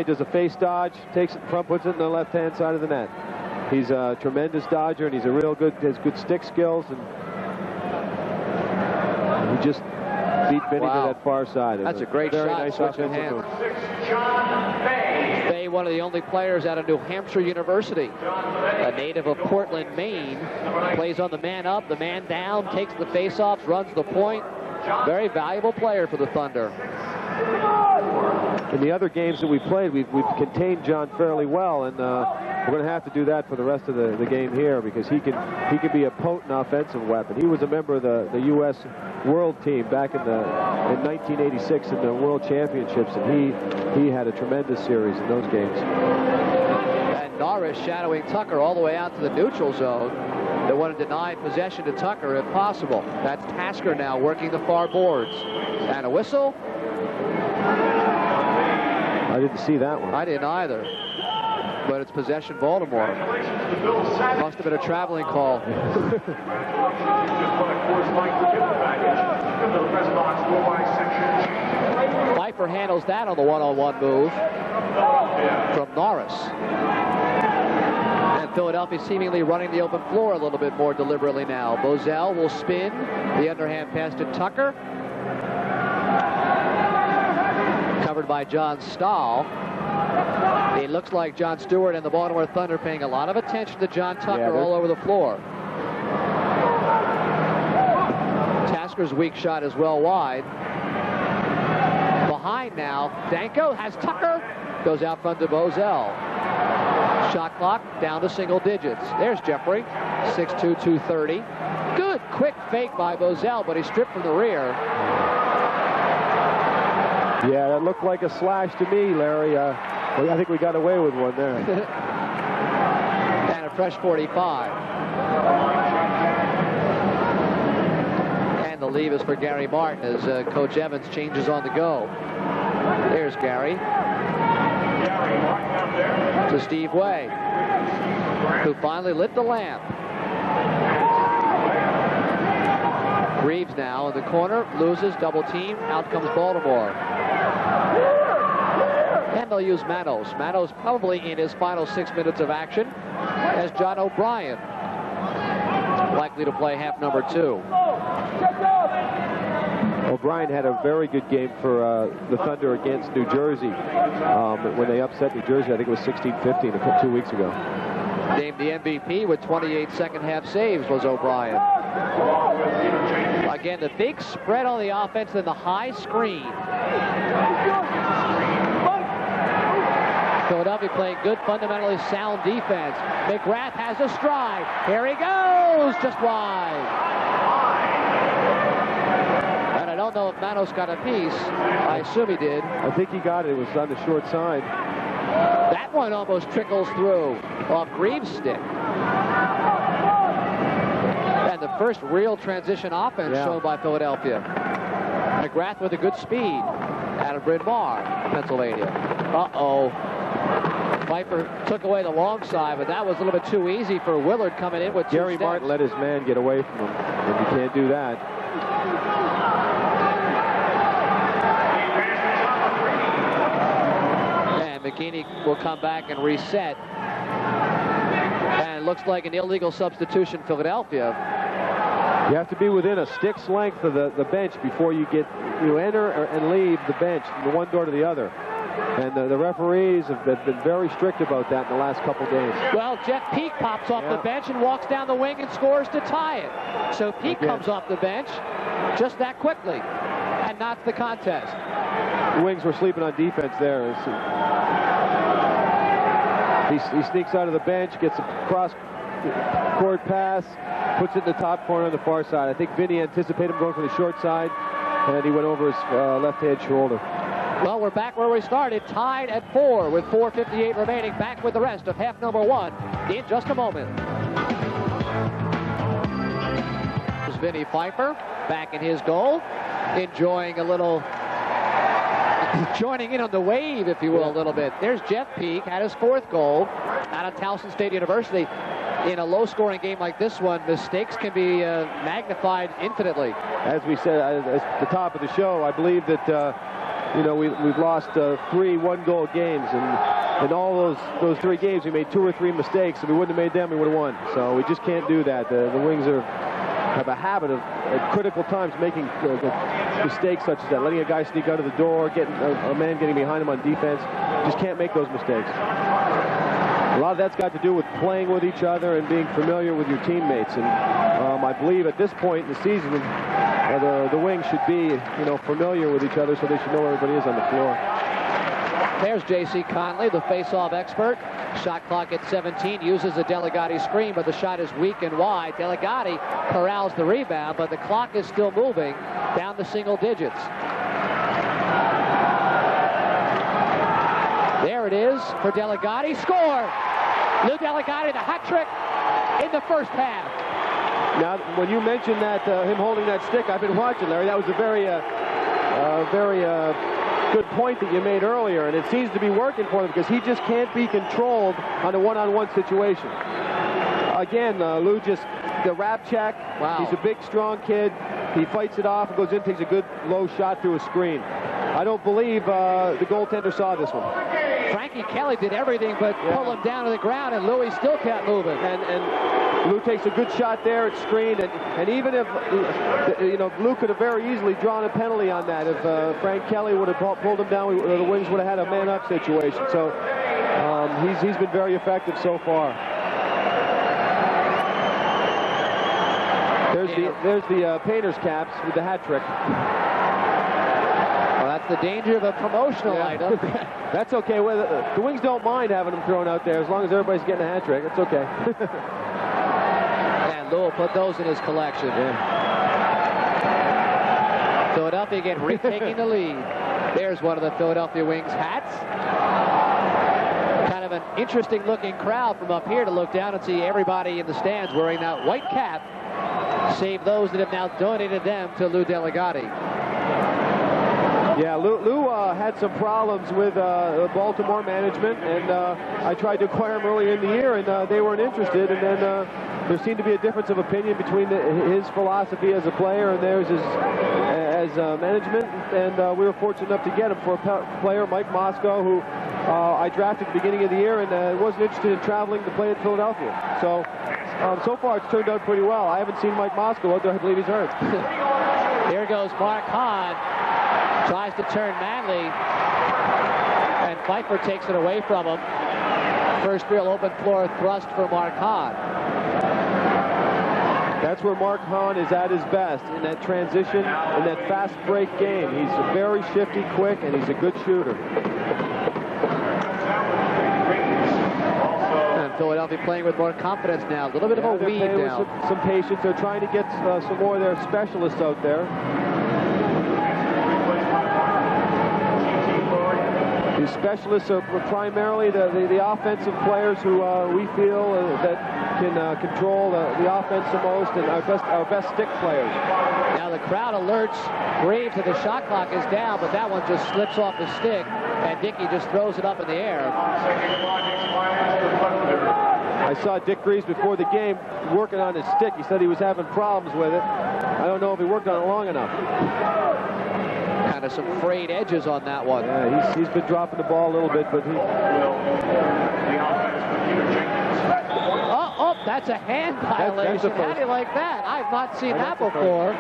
[SPEAKER 4] does a face dodge, takes it in front, puts it in the left-hand side of the net. He's a tremendous dodger, and he's has good stick skills, and he just beat Vinny to that far side.
[SPEAKER 1] That's a great shot.
[SPEAKER 4] Nice offensive move.
[SPEAKER 1] Fay, one of the only players out of New Hampshire University, a native of Portland, Maine, plays on the man up, the man down, takes the face-offs, runs the point. Very valuable player for the Thunder.
[SPEAKER 4] in the other games that we played, we've contained John fairly well, and we're going to have to do that for the rest of the game here, because he can be a potent offensive weapon. He was a member of the U.S. World Team back in 1986 in the World Championships, and he had a tremendous series in those games.
[SPEAKER 1] And Norris shadowing Tucker all the way out to the neutral zone. They want to deny possession to Tucker if possible. That's Tasker now working the far boards. And a whistle.
[SPEAKER 4] I didn't see that one.
[SPEAKER 1] I didn't either. But it's possession Baltimore. Must have been a traveling call. Pfeiffer handles that on the one-on-one move from Norris. And Philadelphia seemingly running the open floor a little bit more deliberately now. Bozell will spin the underhand pass to Tucker. Covered by John Stahl. It looks like Jon Stewart and the Baltimore Thunder paying a lot of attention to John Tucker all over the floor. Tasker's weak shot is well wide. Behind now, Danko has Tucker. Goes out front to Bozell. Shot clock down to single digits. There's Jeffrey, 6'2", 230. Good quick fake by Bozell, but he stripped from the rear.
[SPEAKER 4] Yeah, that looked like a slash to me, Larry. I think we got away with one there.
[SPEAKER 1] And a fresh 45. And the leave is for Gary Martin as Coach Evans changes on the go. There's Gary. To Steve Way, who finally lit the lamp. Reeves now in the corner, loses, double team, out comes Baltimore. And they'll use Manos. Manos probably in his final 6 minutes of action as John O'Brien, likely to play half number 2.
[SPEAKER 4] O'Brien had a very good game for the Thunder against New Jersey when they upset New Jersey. I think it was 16-15 2 weeks ago.
[SPEAKER 1] Named the MVP with 28 second-half saves was O'Brien. Again, the big spread on the offense and the high screen. Philadelphia playing good, fundamentally sound defense. McGrath has a stride. Here he goes, just wide. And I don't know if Manos got a piece. I assume he did.
[SPEAKER 4] I think he got it. It was on the short side.
[SPEAKER 1] That one almost trickles through off Greaves' stick. And the first real transition offense shown by Philadelphia. McGrath with a good speed out of Bryn Mawr, Pennsylvania. Uh-oh. Pfeiffer took away the long side, but that was a little bit too easy for Willard coming in with two
[SPEAKER 4] Gary
[SPEAKER 1] steps.
[SPEAKER 4] Martin let his man get away from him, and you can't do that.
[SPEAKER 1] And McKinney will come back and reset. And it looks like an illegal substitution, Philadelphia.
[SPEAKER 4] You have to be within a stick's length of the bench before you enter and leave the bench from the one door to the other. And the referees have been very strict about that in the last couple games.
[SPEAKER 1] Well, Jeff Peak pops off the bench and walks down the wing and scores to tie it. So Peak comes off the bench just that quickly and knocks the contest.
[SPEAKER 4] The Wings were sleeping on defense there. He sneaks out of the bench, gets a cross-court pass, puts it in the top corner on the far side. I think Vinny anticipated him going for the short side, and he went over his left-hand shoulder.
[SPEAKER 1] Well, we're back where we started, tied at 4 with 4:58 remaining. Back with the rest of half number 1 in just a moment. There's Vinny Pfeiffer back in his goal, enjoying a little, joining in on the wave, if you will, a little bit. There's Jeff Peak, had his 4th goal out of Towson State University. In a low-scoring game like this one, mistakes can be magnified infinitely.
[SPEAKER 4] As we said at the top of the show, I believe that we've lost 3 one-goal games, and in all those 3 games we made 2 or 3 mistakes. If we wouldn't have made them, we would have won. So we just can't do that. The Wings have a habit of at critical times making mistakes such as that, letting a guy sneak out of the door, getting a man getting behind him on defense. Just can't make those mistakes. A lot of that's got to do with playing with each other and being familiar with your teammates. And I believe at this point in the season, the Wings should be, familiar with each other, so they should know where everybody is on the floor.
[SPEAKER 1] There's J.C. Conley, the face-off expert. Shot clock at 17, uses a Delegati screen, but the shot is weak and wide. Delegati corrals the rebound, but the clock is still moving down to single digits. There it is for Delegati. Score! Lou Delegati, the hat trick in the first half.
[SPEAKER 4] Now, when you mentioned that, him holding that stick, I've been watching, Larry. That was a very good point that you made earlier, and it seems to be working for them because he just can't be controlled on a one-on-one situation. Again, Lou just, the wrap check.
[SPEAKER 1] Wow.
[SPEAKER 4] He's a big, strong kid. He fights it off and goes in, takes a good low shot through a screen. I don't believe the goaltender saw this one.
[SPEAKER 1] Frankie Kelly did everything but pull him down to the ground, and Louis still kept moving.
[SPEAKER 4] And Lou takes a good shot there at screen, and even if, Lou could have very easily drawn a penalty on that. If Frank Kelly would have pulled him down, the Wings would have had a man-up situation. So he's been very effective so far. There's the painter's caps with the hat trick.
[SPEAKER 1] Well, that's the danger of a promotional item.
[SPEAKER 4] That's okay. Well, the Wings don't mind having them thrown out there as long as everybody's getting a hat trick. It's okay.
[SPEAKER 1] And Lou will put those in his collection. Philadelphia again retaking the lead. There's one of the Philadelphia Wings hats. Kind of an interesting looking crowd from up here to look down and see everybody in the stands wearing that white cap, save those that have now donated them to Lou Delegati.
[SPEAKER 4] Yeah, Lou had some problems with Baltimore management, and I tried to acquire him early in the year, and they weren't interested. And then there seemed to be a difference of opinion between his philosophy as a player and theirs as management. And we were fortunate enough to get him for a player, Mike Moscow, who I drafted at the beginning of the year and wasn't interested in traveling to play at Philadelphia. So so far it's turned out pretty well. I haven't seen Mike Moscow out there. I believe he's hurt.
[SPEAKER 1] Here goes Mark Hahn. Tries to turn Manley, and Pfeiffer takes it away from him. First real open floor thrust for Mark Hahn.
[SPEAKER 4] That's where Mark Hahn is at his best, in that transition, in that fast break game. He's very shifty, quick, and he's a good shooter.
[SPEAKER 1] And Philadelphia playing with more confidence now. A little bit of a weed now.
[SPEAKER 4] Some patience. They're trying to get some more of their specialists out there. The specialists are primarily the offensive players who we feel that can control the offense the most, and our best stick players.
[SPEAKER 1] Now the crowd alerts Graves that the shot clock is down, but that one just slips off the stick, and Dickey just throws it up in the air.
[SPEAKER 4] I saw Dick Greaves before the game working on his stick. He said he was having problems with it. I don't know if he worked on it long enough.
[SPEAKER 1] Kind of some frayed edges on that one.
[SPEAKER 4] Yeah, he's been dropping the ball a little bit, but he...
[SPEAKER 1] Oh, that's a hand violation. How do you like that? I've not seen that before.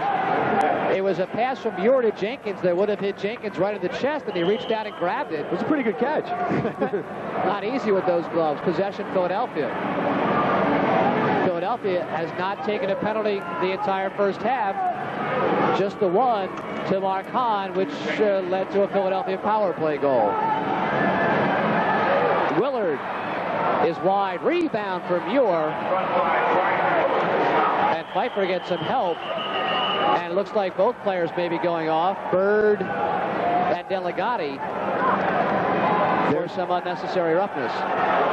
[SPEAKER 1] It was a pass from Muir to Jenkins that would have hit Jenkins right in the chest, and he reached out and grabbed it.
[SPEAKER 4] It was a pretty good catch.
[SPEAKER 1] Not easy with those gloves. Possession, Philadelphia. Philadelphia has not taken a penalty the entire first half. Just the one to Mark Hahn, which led to a Philadelphia power play goal. Willard is wide. Rebound for Muir. And Pfeiffer gets some help. And it looks like both players may be going off. Bird and Delegati. There's some unnecessary roughness.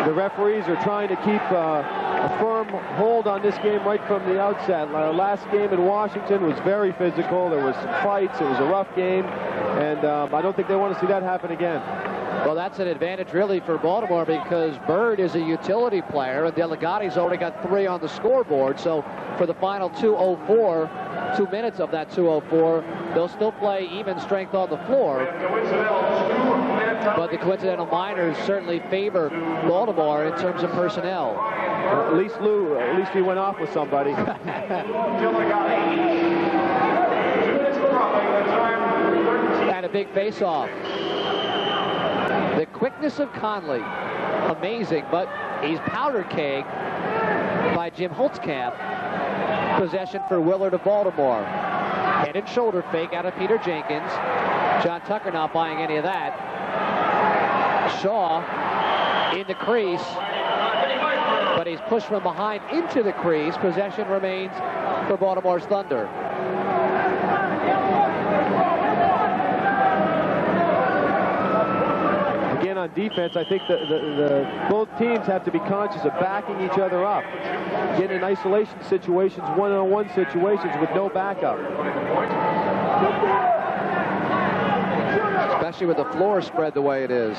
[SPEAKER 4] The referees are trying to keep a firm hold on this game right from the outset. Last game in Washington was very physical. There was some fights. It was a rough game. And I don't think they want to see that happen again.
[SPEAKER 1] Well, that's an advantage really for Baltimore because Bird is a utility player and Delegati's already got 3 on the scoreboard. So for the final 2:04, 2 minutes of that 2:04, they'll still play even strength on the floor. But the coincidental minors certainly favor Baltimore in terms of personnel.
[SPEAKER 4] At least he went off with somebody.
[SPEAKER 1] And a big face-off. The quickness of Conley, amazing, but he's powder keg by Jim Holtzkamp. Possession for Willard of Baltimore. Head and shoulder fake out of Peter Jenkins. John Tucker not buying any of that. Shaw in the crease, but he's pushed from behind into the crease. Possession remains for Baltimore's Thunder.
[SPEAKER 4] Again, on defense, I think both teams have to be conscious of backing each other up. Getting in isolation situations, one-on-one situations with no backup.
[SPEAKER 1] Especially with the floor spread the way it is.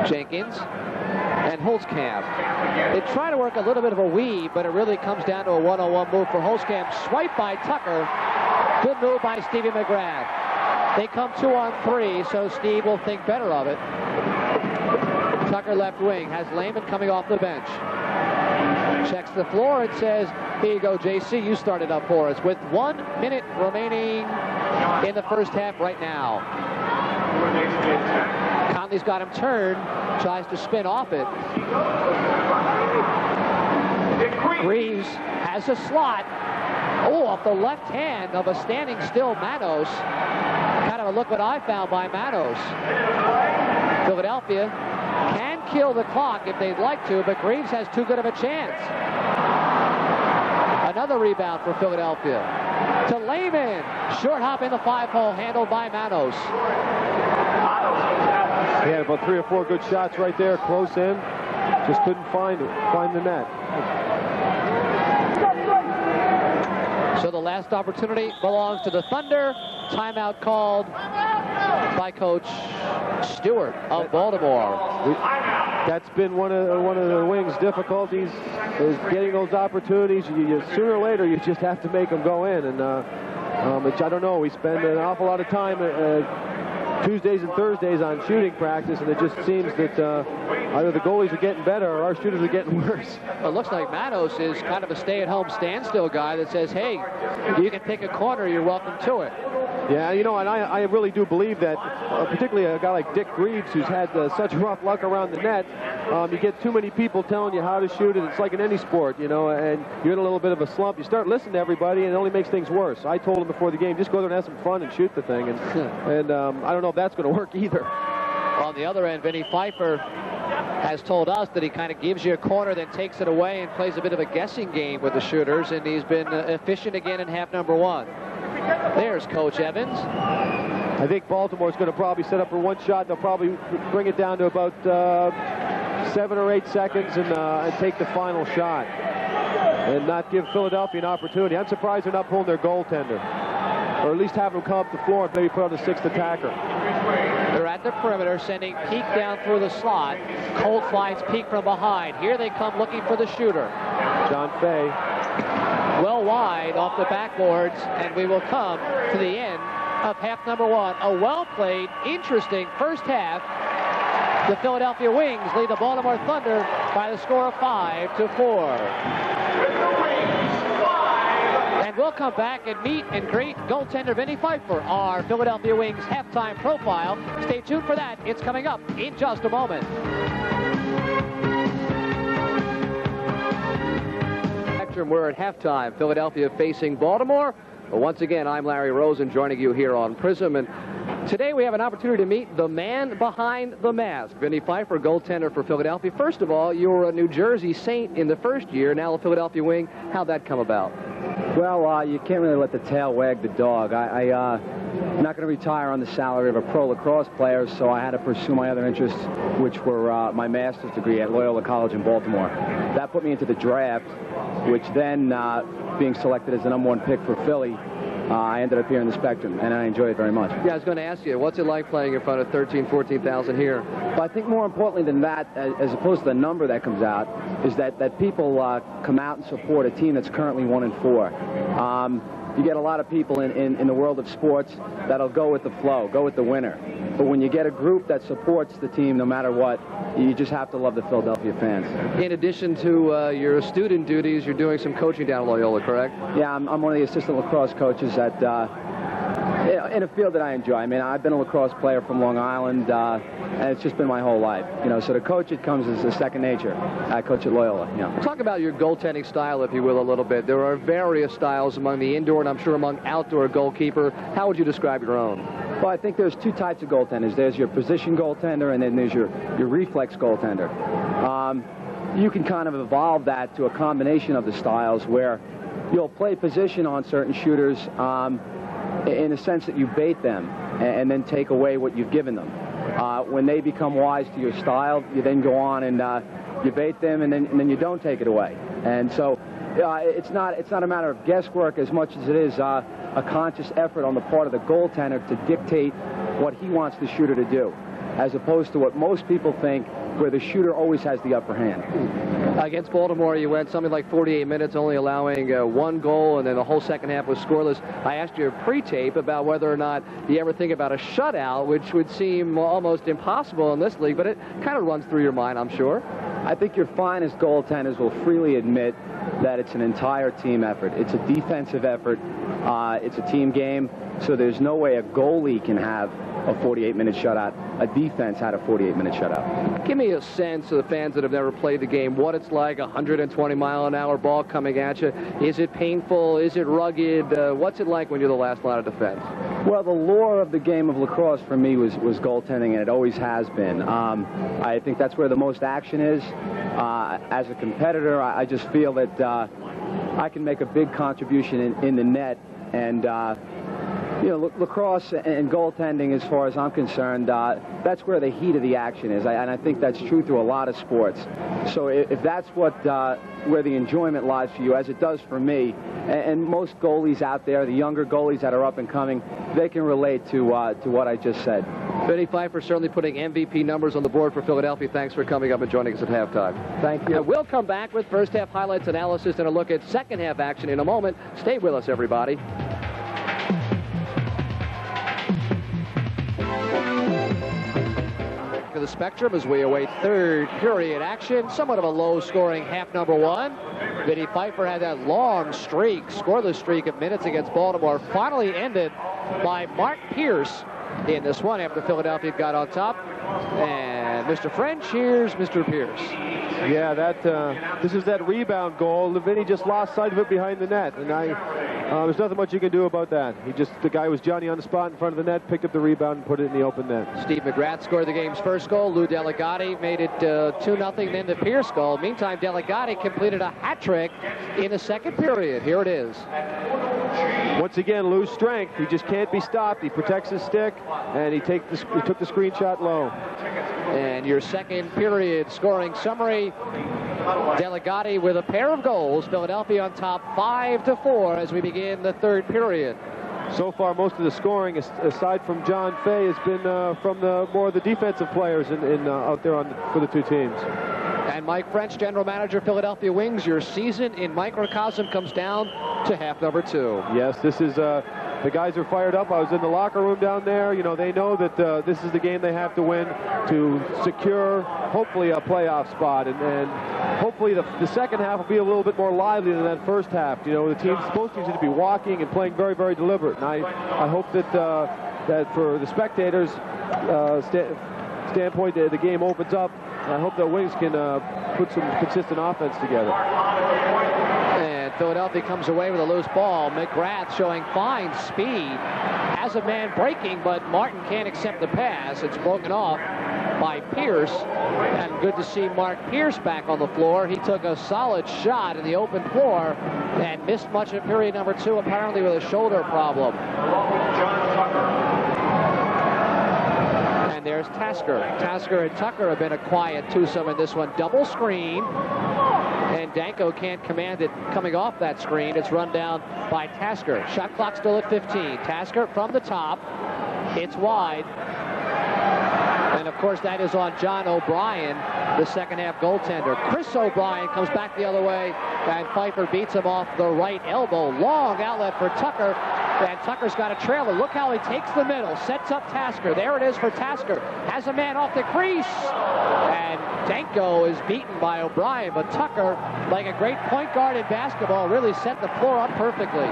[SPEAKER 1] Jenkins and Holzkamp. They try to work a little bit of a weave, but it really comes down to a one-on-one move for Holzkamp. Swipe by Tucker. Good move by Stevie McGrath. They come 2-on-3, so Steve will think better of it. Tucker left wing, has Lehman coming off the bench. Checks the floor and says, here you go, JC, you started up for us. With 1 minute remaining in the first half right now. Conley's got him turned, tries to spin off it. Greaves has a slot. Oh, off the left hand of a standing still Manos. Kind of a look what I found by Manos. Philadelphia can kill the clock if they'd like to, but Greaves has too good of a chance. Another rebound for Philadelphia. To Lehman. Short hop in the 5-hole, handled by Manos.
[SPEAKER 4] He had about 3 or 4 good shots right there, close in. Just couldn't find the net.
[SPEAKER 1] So the last opportunity belongs to the Thunder. Timeout called by Coach Stewart of Baltimore.
[SPEAKER 4] That's been one of the Wings' difficulties, is getting those opportunities. Sooner or later, you just have to make them go in. And I don't know. We spend an awful lot of time Tuesdays and Thursdays on shooting practice, and it just seems that either the goalies are getting better or our shooters are getting worse.
[SPEAKER 1] Well, it looks like Manos is kind of a stay-at-home standstill guy that says, hey, you can pick a corner, you're welcome to it.
[SPEAKER 4] Yeah, you know, and I really do believe that, particularly a guy like Dick Greaves, who's had such rough luck around the net, you get too many people telling you how to shoot it. It's like in any sport, you know, and you're in a little bit of a slump. You start listening to everybody, and it only makes things worse. I told him before the game, just go there and have some fun and shoot the thing, and I don't know if that's going to work either.
[SPEAKER 1] On the other end, Vinny Pfeiffer has told us that he kind of gives you a corner, then takes it away and plays a bit of a guessing game with the shooters, and he's been efficient again in half number 1. There's Coach Evans.
[SPEAKER 4] I think Baltimore's going to probably set up for one shot. They'll probably bring it down to about 7 or 8 seconds and take the final shot and not give Philadelphia an opportunity. I'm surprised they're not pulling their goaltender, or at least have him come up the floor and maybe put on the 6th attacker.
[SPEAKER 1] They're at the perimeter, sending Peak down through the slot. Colt finds Peak from behind. Here they come looking for the shooter.
[SPEAKER 4] John Fay.
[SPEAKER 1] Well wide off the backboards, and we will come to the end of half number 1. A well-played, interesting first half. The Philadelphia Wings lead the Baltimore Thunder by the score of 5-4. And we'll come back and meet and greet goaltender Vinny Pfeiffer, our Philadelphia Wings halftime profile. Stay tuned for that. It's coming up in just a moment. We're at halftime. Philadelphia facing Baltimore. But once again, I'm Larry Rosen joining you here on Prism. And today we have an opportunity to meet the man behind the mask, Vinny Pfeiffer, goaltender for Philadelphia. First of all, you were a New Jersey Saint in the first year, now a Philadelphia Wing. How'd that come about?
[SPEAKER 5] Well, you can't really let the tail wag the dog. I'm not going to retire on the salary of a pro lacrosse player, so I had to pursue my other interests, which were my master's degree at Loyola College in Baltimore. That put me into the draft, which then, being selected as the #1 pick for Philly, I ended up here in the Spectrum, and I enjoy it very much.
[SPEAKER 1] Yeah, I was going to ask you, what's it like playing in front of 13,000, 14,000 here?
[SPEAKER 5] But I think more importantly than that, as opposed to the number that comes out, is that people come out and support a team that's currently 1-4. You get a lot of people in the world of sports that'll go with the flow, go with the winner. But when you get a group that supports the team no matter what, you just have to love the Philadelphia fans.
[SPEAKER 1] In addition to your student duties, you're doing some coaching down at Loyola, correct?
[SPEAKER 5] Yeah, I'm one of the assistant lacrosse coaches at In a field that I enjoy. I mean, I've been a lacrosse player from Long Island, and it's just been my whole life. You know, so to coach it comes as a second nature. I coach at Loyola. You know.
[SPEAKER 1] Talk about your goaltending style, if you will, a little bit. There are various styles among the indoor and I'm sure among outdoor goalkeeper. How would you describe your own?
[SPEAKER 5] Well, I think there's two types of goaltenders. There's your position goaltender, and then there's your reflex goaltender. You can kind of evolve that to a combination of the styles where you'll play position on certain shooters in a sense that you bait them and then take away what you've given them. When they become wise to your style, you then go on and you bait them, and then you don't take it away. And so it's not a matter of guesswork as much as it is a conscious effort on the part of the goaltender to dictate what he wants the shooter to do, as opposed to what most people think, where the shooter always has the upper hand.
[SPEAKER 1] Against Baltimore, you went something like 48 minutes, only allowing one goal, and then the whole second half was scoreless. I asked you pre-tape about whether or not you ever think about a shutout, which would seem almost impossible in this league, but it kind of runs through your mind, I'm sure.
[SPEAKER 5] I think your finest goaltenders will freely admit that it's an entire team effort. It's a defensive effort. It's a team game, so there's no way a goalie can have a 48-minute shutout. A defense had a 48-minute shutout.
[SPEAKER 1] Give me a sense of the fans that have never played the game, what it's like, 120-mile-an-hour ball coming at you. Is it painful? Is it rugged? What's it like when you're the last line of defense?
[SPEAKER 5] Well, the lore of the game of lacrosse for me was goaltending, and it always has been. I think that's where the most action is. As a competitor, I just feel that I can make a big contribution in the net, and you know, lacrosse and goaltending, as far as I'm concerned, that's where the heat of the action is, and I think that's true through a lot of sports. So if that's what where the enjoyment lies for you, as it does for me, and most goalies out there, the younger goalies that are up and coming, they can relate to what I just said.
[SPEAKER 1] Vinny Pfeiffer certainly putting MVP numbers on the board for Philadelphia. Thanks for coming up and joining us at halftime.
[SPEAKER 5] Thank you.
[SPEAKER 1] We'll come back with first half highlights, analysis, and a look at second half action in a moment. Stay with us, everybody. To the spectrum as we await third period action. Somewhat of a low-scoring half number one. Vinny Pfeiffer had that long streak, scoreless streak of minutes against Baltimore, finally ended by Mark Pierce in this one after Philadelphia got on top. And Mr. French, here's Mr. Pierce.
[SPEAKER 4] Yeah, this is that rebound goal. Vinny just lost sight of it behind the net, and there's nothing much you can do about that. The guy was Johnny on the spot in front of the net, picked up the rebound and put it in the open net.
[SPEAKER 1] Steve McGrath scored the game's first goal. Lou Delegati made it 2-0, then the Pierce goal. Meantime, Delegati completed a hat trick in the second period. Here it is.
[SPEAKER 4] Once again, Lou's strength. He just can't be stopped. He protects his stick, and he took the screenshot low.
[SPEAKER 1] And your second period scoring summary. Delegati with a pair of goals. Philadelphia on top 5-4 as we begin the third period.
[SPEAKER 4] So far, most of the scoring, aside from John Fay, has been from more of the defensive players out there for the two teams.
[SPEAKER 1] And Mike French, general manager, Philadelphia Wings, your season in microcosm comes down to half number two.
[SPEAKER 4] Yes, this is the guys are fired up. I was in the locker room down there. You know, they know that this is the game they have to win to secure, hopefully, a playoff spot. And hopefully the second half will be a little bit more lively than that first half. You know, both teams need to be walking and playing very, very deliberate. And I hope that that for the spectators' standpoint, the game opens up. I hope that Wings can put some consistent offense together.
[SPEAKER 1] And Philadelphia comes away with a loose ball. McGrath showing fine speed. Has a man breaking, but Martin can't accept the pass. It's broken off by Pierce. And good to see Mark Pierce back on the floor. He took a solid shot in the open floor and missed much of period number two, apparently with a shoulder problem. And there's Tasker. Tasker and Tucker have been a quiet twosome in this one. Double screen. And Danko can't command it coming off that screen. It's run down by Tasker. Shot clock still at 15. Tasker from the top. It's wide. And, of course, that is on John O'Brien, the second-half goaltender. Chris O'Brien comes back the other way, and Pfeiffer beats him off the right elbow. Long outlet for Tucker, and Tucker's got a trailer. Look how he takes the middle, sets up Tasker. There it is for Tasker. Has a man off the crease, and Danko is beaten by O'Brien, but Tucker, like a great point guard in basketball, really set the floor up perfectly.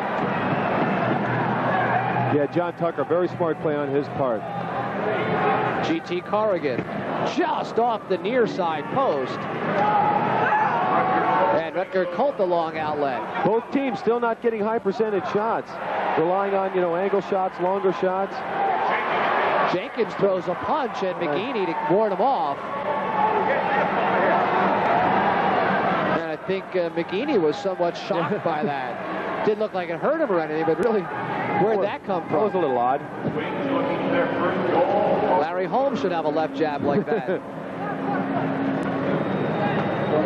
[SPEAKER 4] Yeah, John Tucker, very smart play on his part.
[SPEAKER 1] G.T. Corrigan just off the near side post. And Rutger Colt the long outlet.
[SPEAKER 4] Both teams still not getting high percentage shots. Relying on, angle shots, longer shots.
[SPEAKER 1] Jenkins throws a punch at McGeaney to ward him off. And I think McGeaney was somewhat shocked by that. Didn't look like it hurt him or anything, but really, where'd that come from?
[SPEAKER 4] That was a little odd.
[SPEAKER 1] Larry Holmes should have a left jab like that.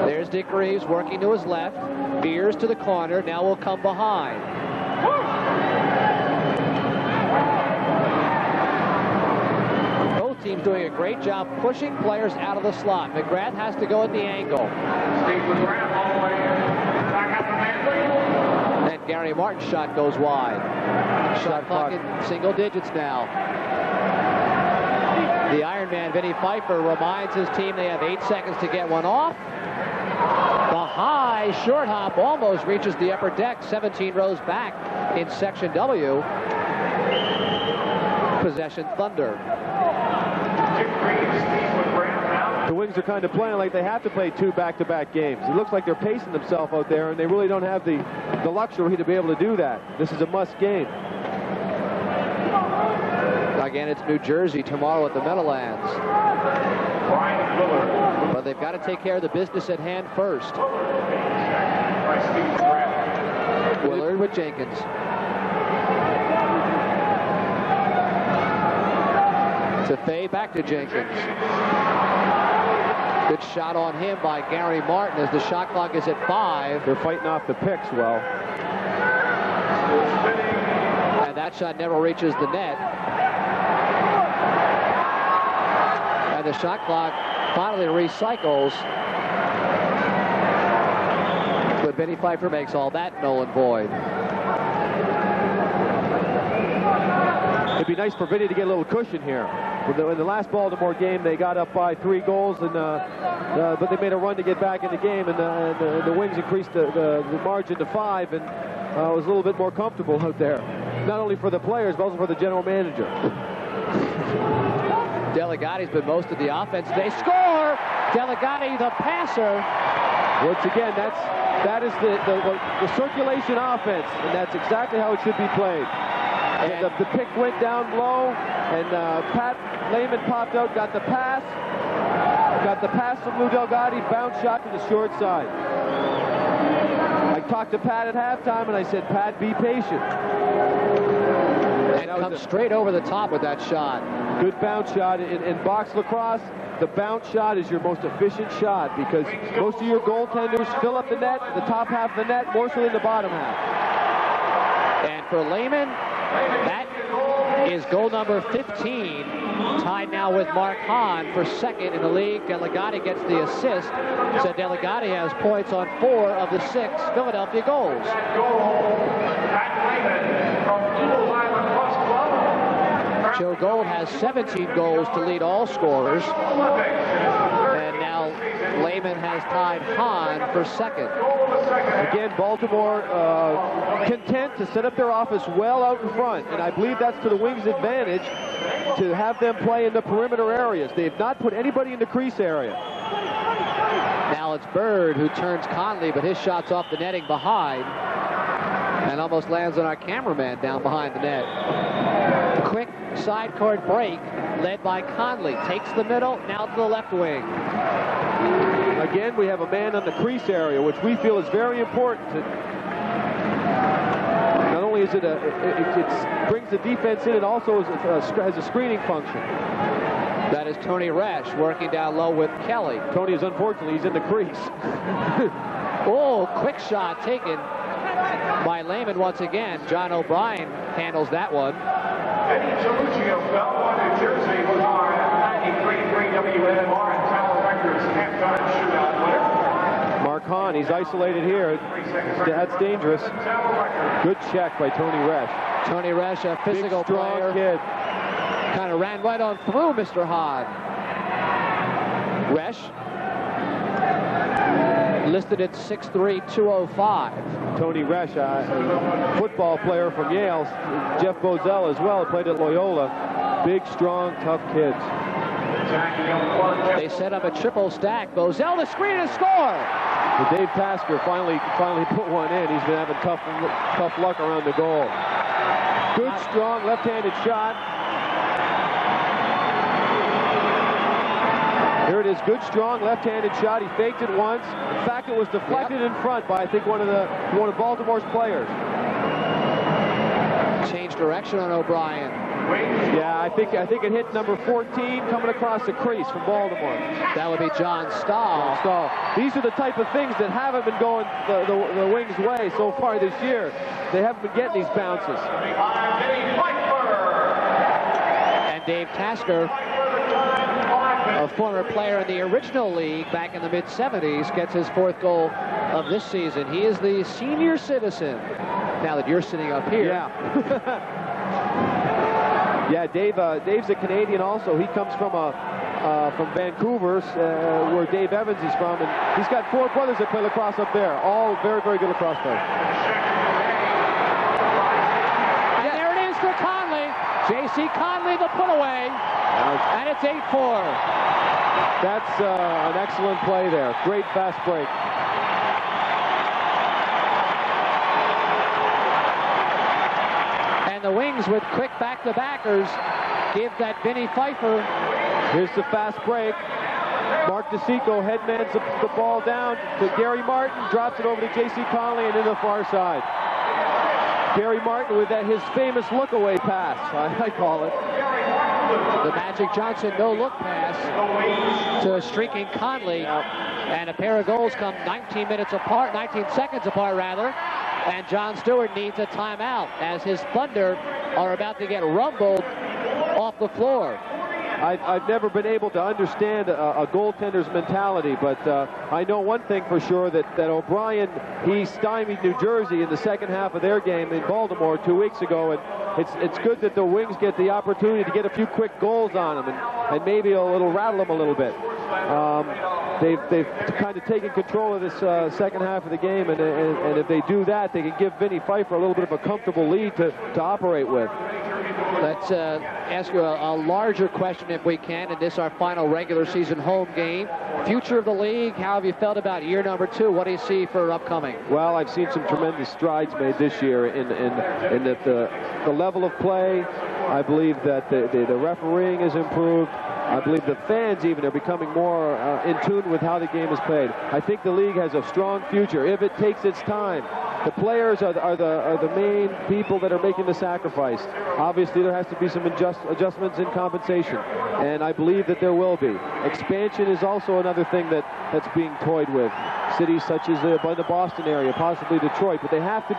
[SPEAKER 1] There's Dick Reeves working to his left. Veers to the corner. Now will come behind. Both teams doing a great job pushing players out of the slot. McGrath has to go at the angle. And Gary Martin's shot goes wide. Shot clock in single digits now. The Ironman, Vinny Pfeiffer, reminds his team they have 8 seconds to get one off. The high short hop almost reaches the upper deck, 17 rows back in section W. Possession Thunder.
[SPEAKER 4] The Wings are kind of playing like they have to play 2 back-to-back games. It looks like they're pacing themselves out there, and they really don't have the luxury to be able to do that. This is a must game.
[SPEAKER 1] Again, it's New Jersey tomorrow at the Meadowlands. But they've got to take care of the business at hand first. Willard with Jenkins. To Fay, back to Jenkins. Good shot on him by Gary Martin as the shot clock is at 5.
[SPEAKER 4] They're fighting off the picks well.
[SPEAKER 1] And that shot never reaches the net. And the shot clock finally recycles. But Vinny Pfeiffer makes all that null and void.
[SPEAKER 4] It'd be nice for Vinny to get a little cushion here. In the last Baltimore game, they got up by 3 goals, and but they made a run to get back in the game, and the Wings increased the margin to 5, and it was a little bit more comfortable out there. Not only for the players, but also for the general manager.
[SPEAKER 1] Delegati's been most of the offense. They score! Delegati, the passer.
[SPEAKER 4] Once again, that is the circulation offense, and that's exactly how it should be played. And the pick went down low, and Pat Lehman popped out, got the pass from Lou Delgatti, bounce shot to the short side. I talked to Pat at halftime, and I said, Pat, be patient.
[SPEAKER 1] And comes straight over the top with that shot.
[SPEAKER 4] Good bounce shot. In box lacrosse, the bounce shot is your most efficient shot because most of your goaltenders fill up the net, the top half of the net, more so than the bottom half.
[SPEAKER 1] And for Lehman, that is goal number 15, tied now with Mark Hahn for second in the league. Delegati gets the assist, so Delegati has points on 4 of the 6 Philadelphia goals. Joe Gold has 17 goals to lead all scorers, and now Lehman has tied Hahn for second.
[SPEAKER 4] Again, Baltimore content to set up their offense well out in front, and I believe that's to the Wings' advantage to have them play in the perimeter areas. They have not put anybody in the crease area.
[SPEAKER 1] Now it's Bird who turns Conley, but his shot's off the netting behind and almost lands on our cameraman down behind the net. Quick side court break led by Conley. Takes the middle, now to the left wing.
[SPEAKER 4] Again, we have a man on the crease area, which we feel is very important. Not only is it it brings the defense in, it also has a screening function.
[SPEAKER 1] That is Tony Resch working down low with Kelly.
[SPEAKER 4] Tony is unfortunately, he's in the crease.
[SPEAKER 1] Oh, quick shot taken by Lehman once again. John O'Brien handles that one.
[SPEAKER 6] Eddie Chalucci of Belmont, New Jersey, was our 93.3 WNMR and Tower Records halftime shootout winner.
[SPEAKER 4] Mark Hahn, he's isolated here. That's dangerous. Good check by Tony Resch.
[SPEAKER 1] Tony Resch, a physical
[SPEAKER 4] big, strong
[SPEAKER 1] player.
[SPEAKER 4] Kid.
[SPEAKER 1] Kind of ran right on through Mr. Hahn. Resch. listed at 6'3", 205.
[SPEAKER 4] Tony Resch, a football player from Yale. Jeff Bozell as well, played at Loyola. Big, strong, tough kids.
[SPEAKER 1] They set up a triple stack. Bozell, the screen, and score.
[SPEAKER 4] But Dave Tasker finally put one in. He's been having tough luck around the goal. Good, strong, left-handed shot. Here it is, good, strong, left-handed shot. He faked it once. In fact, it was deflected in front by, I think, one of Baltimore's players.
[SPEAKER 1] Changed direction on O'Brien.
[SPEAKER 4] Yeah, I think it hit number 14 coming across the crease from Baltimore.
[SPEAKER 1] That would be John Stahl.
[SPEAKER 4] These are the type of things that haven't been going the Wings' way so far this year. They haven't been getting these bounces.
[SPEAKER 1] And Dave Tasker, a former player in the original league back in the mid-70s, gets his 4th goal of this season. He is the senior citizen, now that you're sitting up here.
[SPEAKER 4] Yeah. Yeah, Dave's a Canadian also. He comes from Vancouver, where Dave Evans is from, and he's got 4 brothers that play lacrosse up there. All very, very good lacrosse players.
[SPEAKER 2] And there it is for Conley. J.C. Conley, the put-away. And it's 8-4.
[SPEAKER 4] That's an excellent play there. Great fast break.
[SPEAKER 1] And the Wings, with quick back-to-backers, give that Vinny Pfeiffer.
[SPEAKER 4] Here's the fast break. Mark DeSico headmans the ball down to Gary Martin, drops it over to J.C. Conley and into the far side. Gary Martin with his famous look-away pass, I call it.
[SPEAKER 1] The Magic Johnson no-look pass to a streaking Conley. And a pair of goals come 19 seconds apart, rather. And John Stewart needs a timeout as his Thunder are about to get rumbled off the floor.
[SPEAKER 4] I've never been able to understand a goaltender's mentality, but I know one thing for sure, that O'Brien, he stymied New Jersey in the second half of their game in Baltimore 2 weeks ago, and it's good that the Wings get the opportunity to get a few quick goals on them and maybe a little rattle them a little bit. They've kind of taken control of this second half of the game, and if they do that, they can give Vinny Pfeiffer a little bit of a comfortable lead to operate with.
[SPEAKER 1] Let's ask you a larger question, if we can, in this our final regular season home game. Future of the league, how have you felt about year number 2? What do you see for upcoming?
[SPEAKER 4] Well, I've seen some tremendous strides made this year in the level of play. I believe that the refereeing is improved. I believe the fans even are becoming more in tune with how the game is played. I think the league has a strong future if it takes its time. The players are the main people that are making the sacrifice. Obviously, there has to be some adjustments in compensation, and I believe that there will be. Expansion is also another thing that's being toyed with. Cities such as the Boston area, possibly Detroit, but it has to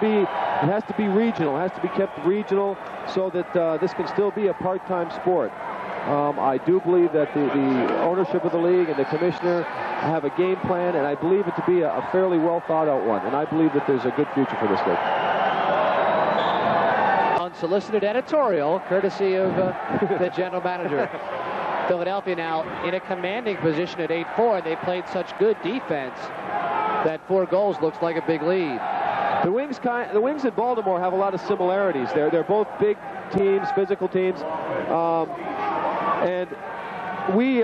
[SPEAKER 4] be regional. It has to be kept regional so that this can still be a part-time sport. I do believe that the ownership of the league and the commissioner have a game plan, and I believe it to be a fairly well thought out one, and I believe that there's a good future for this league.
[SPEAKER 1] Unsolicited editorial, courtesy of the general manager. Philadelphia now in a commanding position at 8-4. They played such good defense that 4 goals looks like a big lead.
[SPEAKER 4] The Wings and Baltimore have a lot of similarities. They're both big teams, physical teams. And we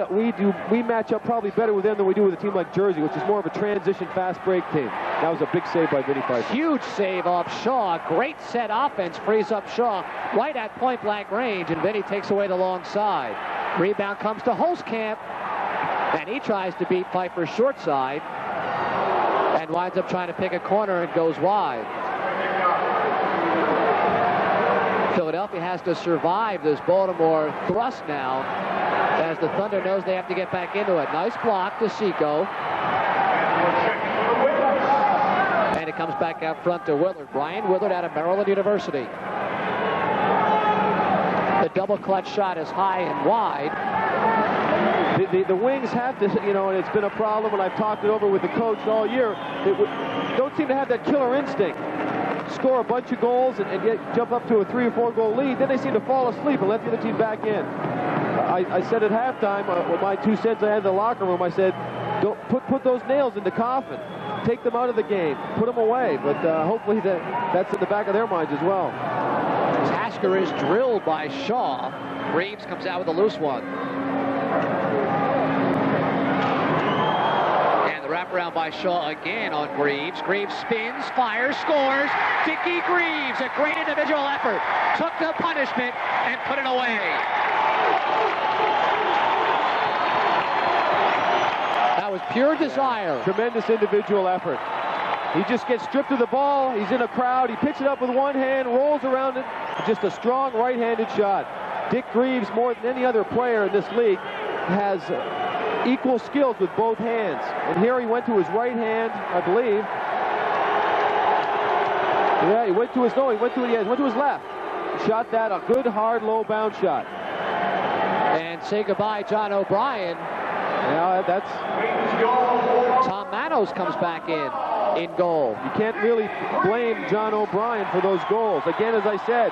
[SPEAKER 4] match up probably better with them than we do with a team like Jersey, which is more of a transition fast break team. That was a big save by Vinny Pfeiffer.
[SPEAKER 1] Huge save off Shaw. Great set offense frees up Shaw right at point-blank range, and Vinny takes away the long side. Rebound comes to Holzkamp, and he tries to beat Pfeiffer's short side and winds up trying to pick a corner and goes wide. Philadelphia has to survive this Baltimore thrust now, as the Thunder knows they have to get back into it. Nice block to Seco. And it comes back out front to Willard. Brian Willard out of Maryland University. The double clutch shot is high and wide.
[SPEAKER 4] The Wings have to, and it's been a problem, and I've talked it over with the coach all year. They don't seem to have that killer instinct. Score a bunch of goals and yet jump up to a 3 or 4 goal lead, then they seem to fall asleep and let the other team back in. I said at halftime, with my 2 cents I had in the locker room, I said, don't put those nails in the coffin. take them out of the game, put them away. But hopefully that's in the back of their minds as well.
[SPEAKER 1] Tasker is drilled by Shaw. Greaves comes out with a loose one. And the wraparound by Shaw again on Greaves. Greaves spins, fires, scores. Dickie Greaves, a great individual effort. Took the punishment and put it away. That was pure desire.
[SPEAKER 4] Tremendous individual effort. He just gets stripped of the ball. He's in a crowd. He picks it up with one hand, rolls around it. Just a strong right-handed shot. Dick Greaves, more than any other player in this league, has equal skills with both hands. And here he went to his right hand, I believe. Yeah, he went to his left. Shot that, a good, hard, low bounce shot.
[SPEAKER 1] And say goodbye, John O'Brien.
[SPEAKER 4] Yeah, that's...
[SPEAKER 1] Tom Manos comes back in goal.
[SPEAKER 4] You can't really blame John O'Brien for those goals. Again, as I said,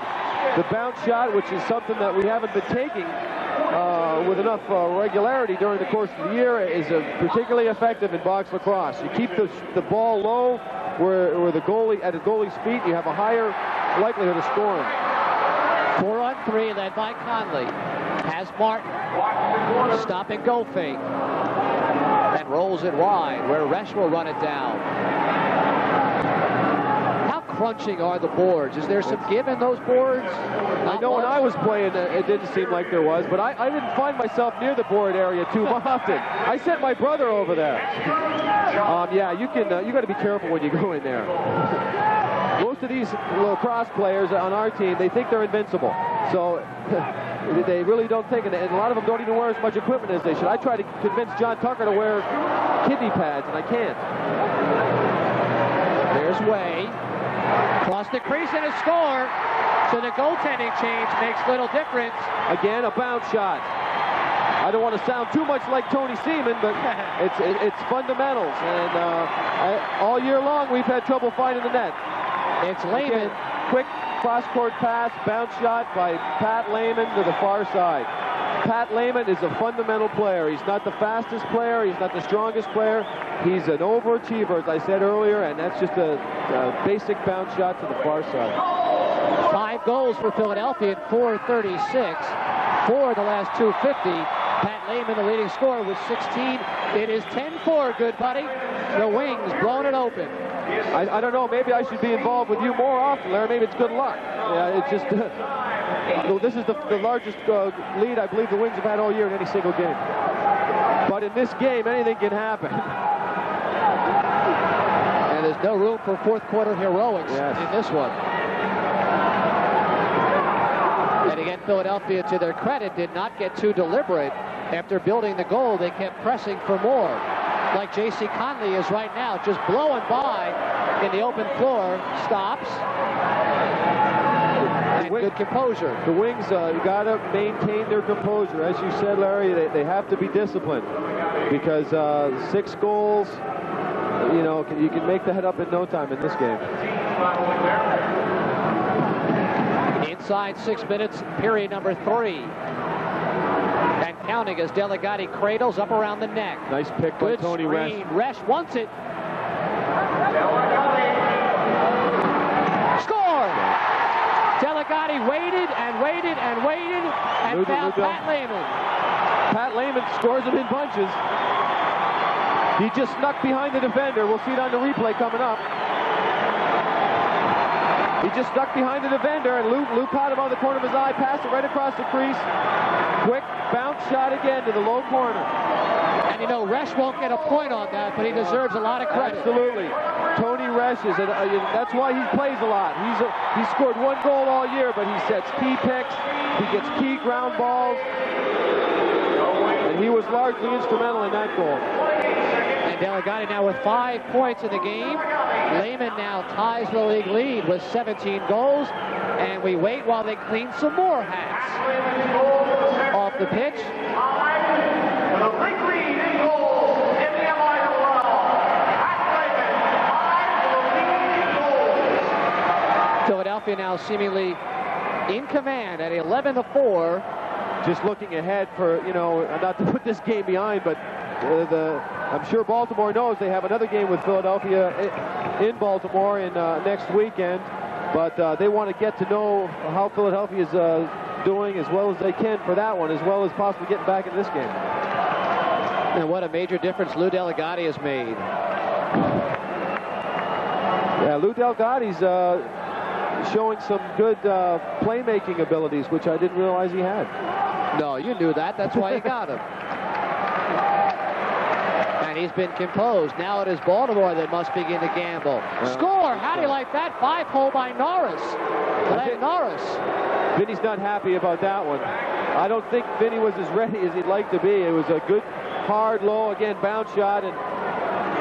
[SPEAKER 4] the bounce shot, which is something that we haven't been taking with enough regularity during the course of the year, is particularly effective in box lacrosse. You keep the ball low where the goalie, at the goalie's feet, you have a higher likelihood of scoring.
[SPEAKER 1] 4-on-3 led by Conley. Has Martin. Stop and go fake. And rolls it wide where Resch will run it down. How crunching are the boards? Is there some give in those boards?
[SPEAKER 4] I know when I was playing, it didn't seem like there was, but I didn't find myself near the board area too often. I sent my brother over there. Yeah, you got to be careful when you go in there. Most of these lacrosse players on our team, they think they're invincible. So they really don't think it. And a lot of them don't even wear as much equipment as they should. I try to convince John Tucker to wear kidney pads, and I can't.
[SPEAKER 1] There's Way. Cross the crease and a score. So the goaltending change makes little difference.
[SPEAKER 4] Again, a bounce shot. I don't want to sound too much like Tony Seaman, but it's fundamentals. And all year long, we've had trouble finding the net.
[SPEAKER 1] It's Lehman.
[SPEAKER 4] Quick cross-court pass, bounce shot by Pat Lehman to the far side. Pat Lehman is a fundamental player. He's not the fastest player. He's not the strongest player. He's an overachiever, as I said earlier, and that's just a basic bounce shot to the far side.
[SPEAKER 1] 5 goals for Philadelphia in 4:36. 4 of the last 250. Pat Lehman, the leading scorer, with 16. It is 10-4, good buddy. The Wings blown it open.
[SPEAKER 4] I don't know. Maybe I should be involved with you more often, Larry. Maybe it's good luck. Yeah, it's just this is the largest lead I believe the Wings have had all year in any single game. But in this game, anything can happen.
[SPEAKER 1] And there's no room for fourth quarter heroics in this one. And again, Philadelphia, to their credit, did not get too deliberate. After building the goal, they kept pressing for more. Like J.C. Conley is right now, just blowing by in the open floor, stops, and good composure.
[SPEAKER 4] The Wings got to maintain their composure. As you said, Larry, they have to be disciplined because 6 goals, you can make the head up in no time in this game.
[SPEAKER 1] Inside 6 minutes, period number 3. And counting as Delegati cradles up around the neck.
[SPEAKER 4] Nice pick by Tony Resch.
[SPEAKER 1] Resch wants it. Score! Delegati waited and waited and waited and found Pat Lehman.
[SPEAKER 4] Pat Lehman scores them in bunches. He just snuck behind the defender. We'll see it on the replay coming up. He just stuck behind the defender, and Lou caught him on the corner of his eye, passed it right across the crease. Quick bounce shot again to the low corner.
[SPEAKER 1] And Resch won't get a point on that, but he deserves a lot of credit.
[SPEAKER 4] Absolutely. Tony Resch is, that's why he plays a lot. He's scored 1 goal all year, but he sets key picks, he gets key ground balls, and he was largely instrumental in that goal.
[SPEAKER 1] And Delegati now with 5 points in the game. Lehman now ties the league lead with 17 goals. And we wait while they clean some more hats off the pitch.
[SPEAKER 6] The league lead in goals in the MILL. Pat Lehman, 5
[SPEAKER 1] Philadelphia now seemingly in command at 11-4.
[SPEAKER 4] Just looking ahead for, not to put this game behind, but I'm sure Baltimore knows they have another game with Philadelphia in Baltimore in next weekend, but they want to get to know how Philadelphia is doing as well as they can for that one, as well as possibly getting back into this game.
[SPEAKER 1] And what a major difference Lou Delegati has made.
[SPEAKER 4] Yeah, Lou Delgatti's showing some good playmaking abilities, which I didn't realize he had.
[SPEAKER 1] No, you knew that. That's why you got him. And he's been composed. Now it is Baltimore that must begin to gamble. Score! How do you like that? 5-hole by Norris. Glenn Norris.
[SPEAKER 4] Vinny's not happy about that one. I don't think Vinny was as ready as he'd like to be. It was a good, hard, low, again, bounce shot, and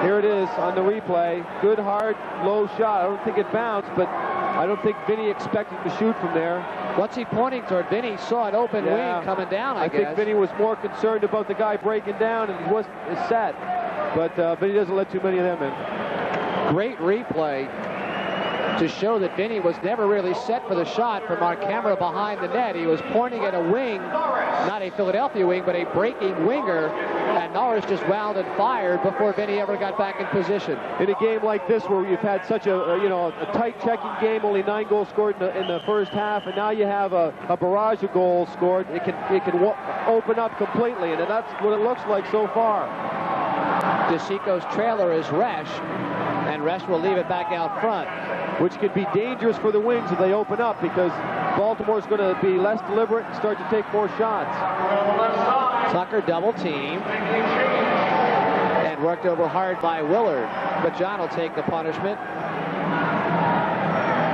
[SPEAKER 4] here it is on the replay. Good, hard, low shot. I don't think it bounced, but I don't think Vinny expected to shoot from there.
[SPEAKER 1] What's he pointing toward? Vinny saw an open wing coming down, I guess.
[SPEAKER 4] think Vinny was more concerned about the guy breaking down, and he wasn't set. But Vinny doesn't let too many of them in.
[SPEAKER 1] Great replay to show that Vinny was never really set for the shot from our camera behind the net. He was pointing at a wing, not a Philadelphia wing, but a breaking winger, and Norris just wound and fired before Vinny ever got back in position.
[SPEAKER 4] In a game like this where you've had such a tight checking game, only 9 goals scored in the first half, and now you have a barrage of goals scored, it can open up completely, and that's what it looks like so far.
[SPEAKER 1] DeSico's trailer is Resch, and Resch will leave it back out front.
[SPEAKER 4] Which could be dangerous for the Wings if they open up, because Baltimore's going to be less deliberate and start to take more shots.
[SPEAKER 1] Tucker double team and worked over hard by Willard, but John will take the punishment,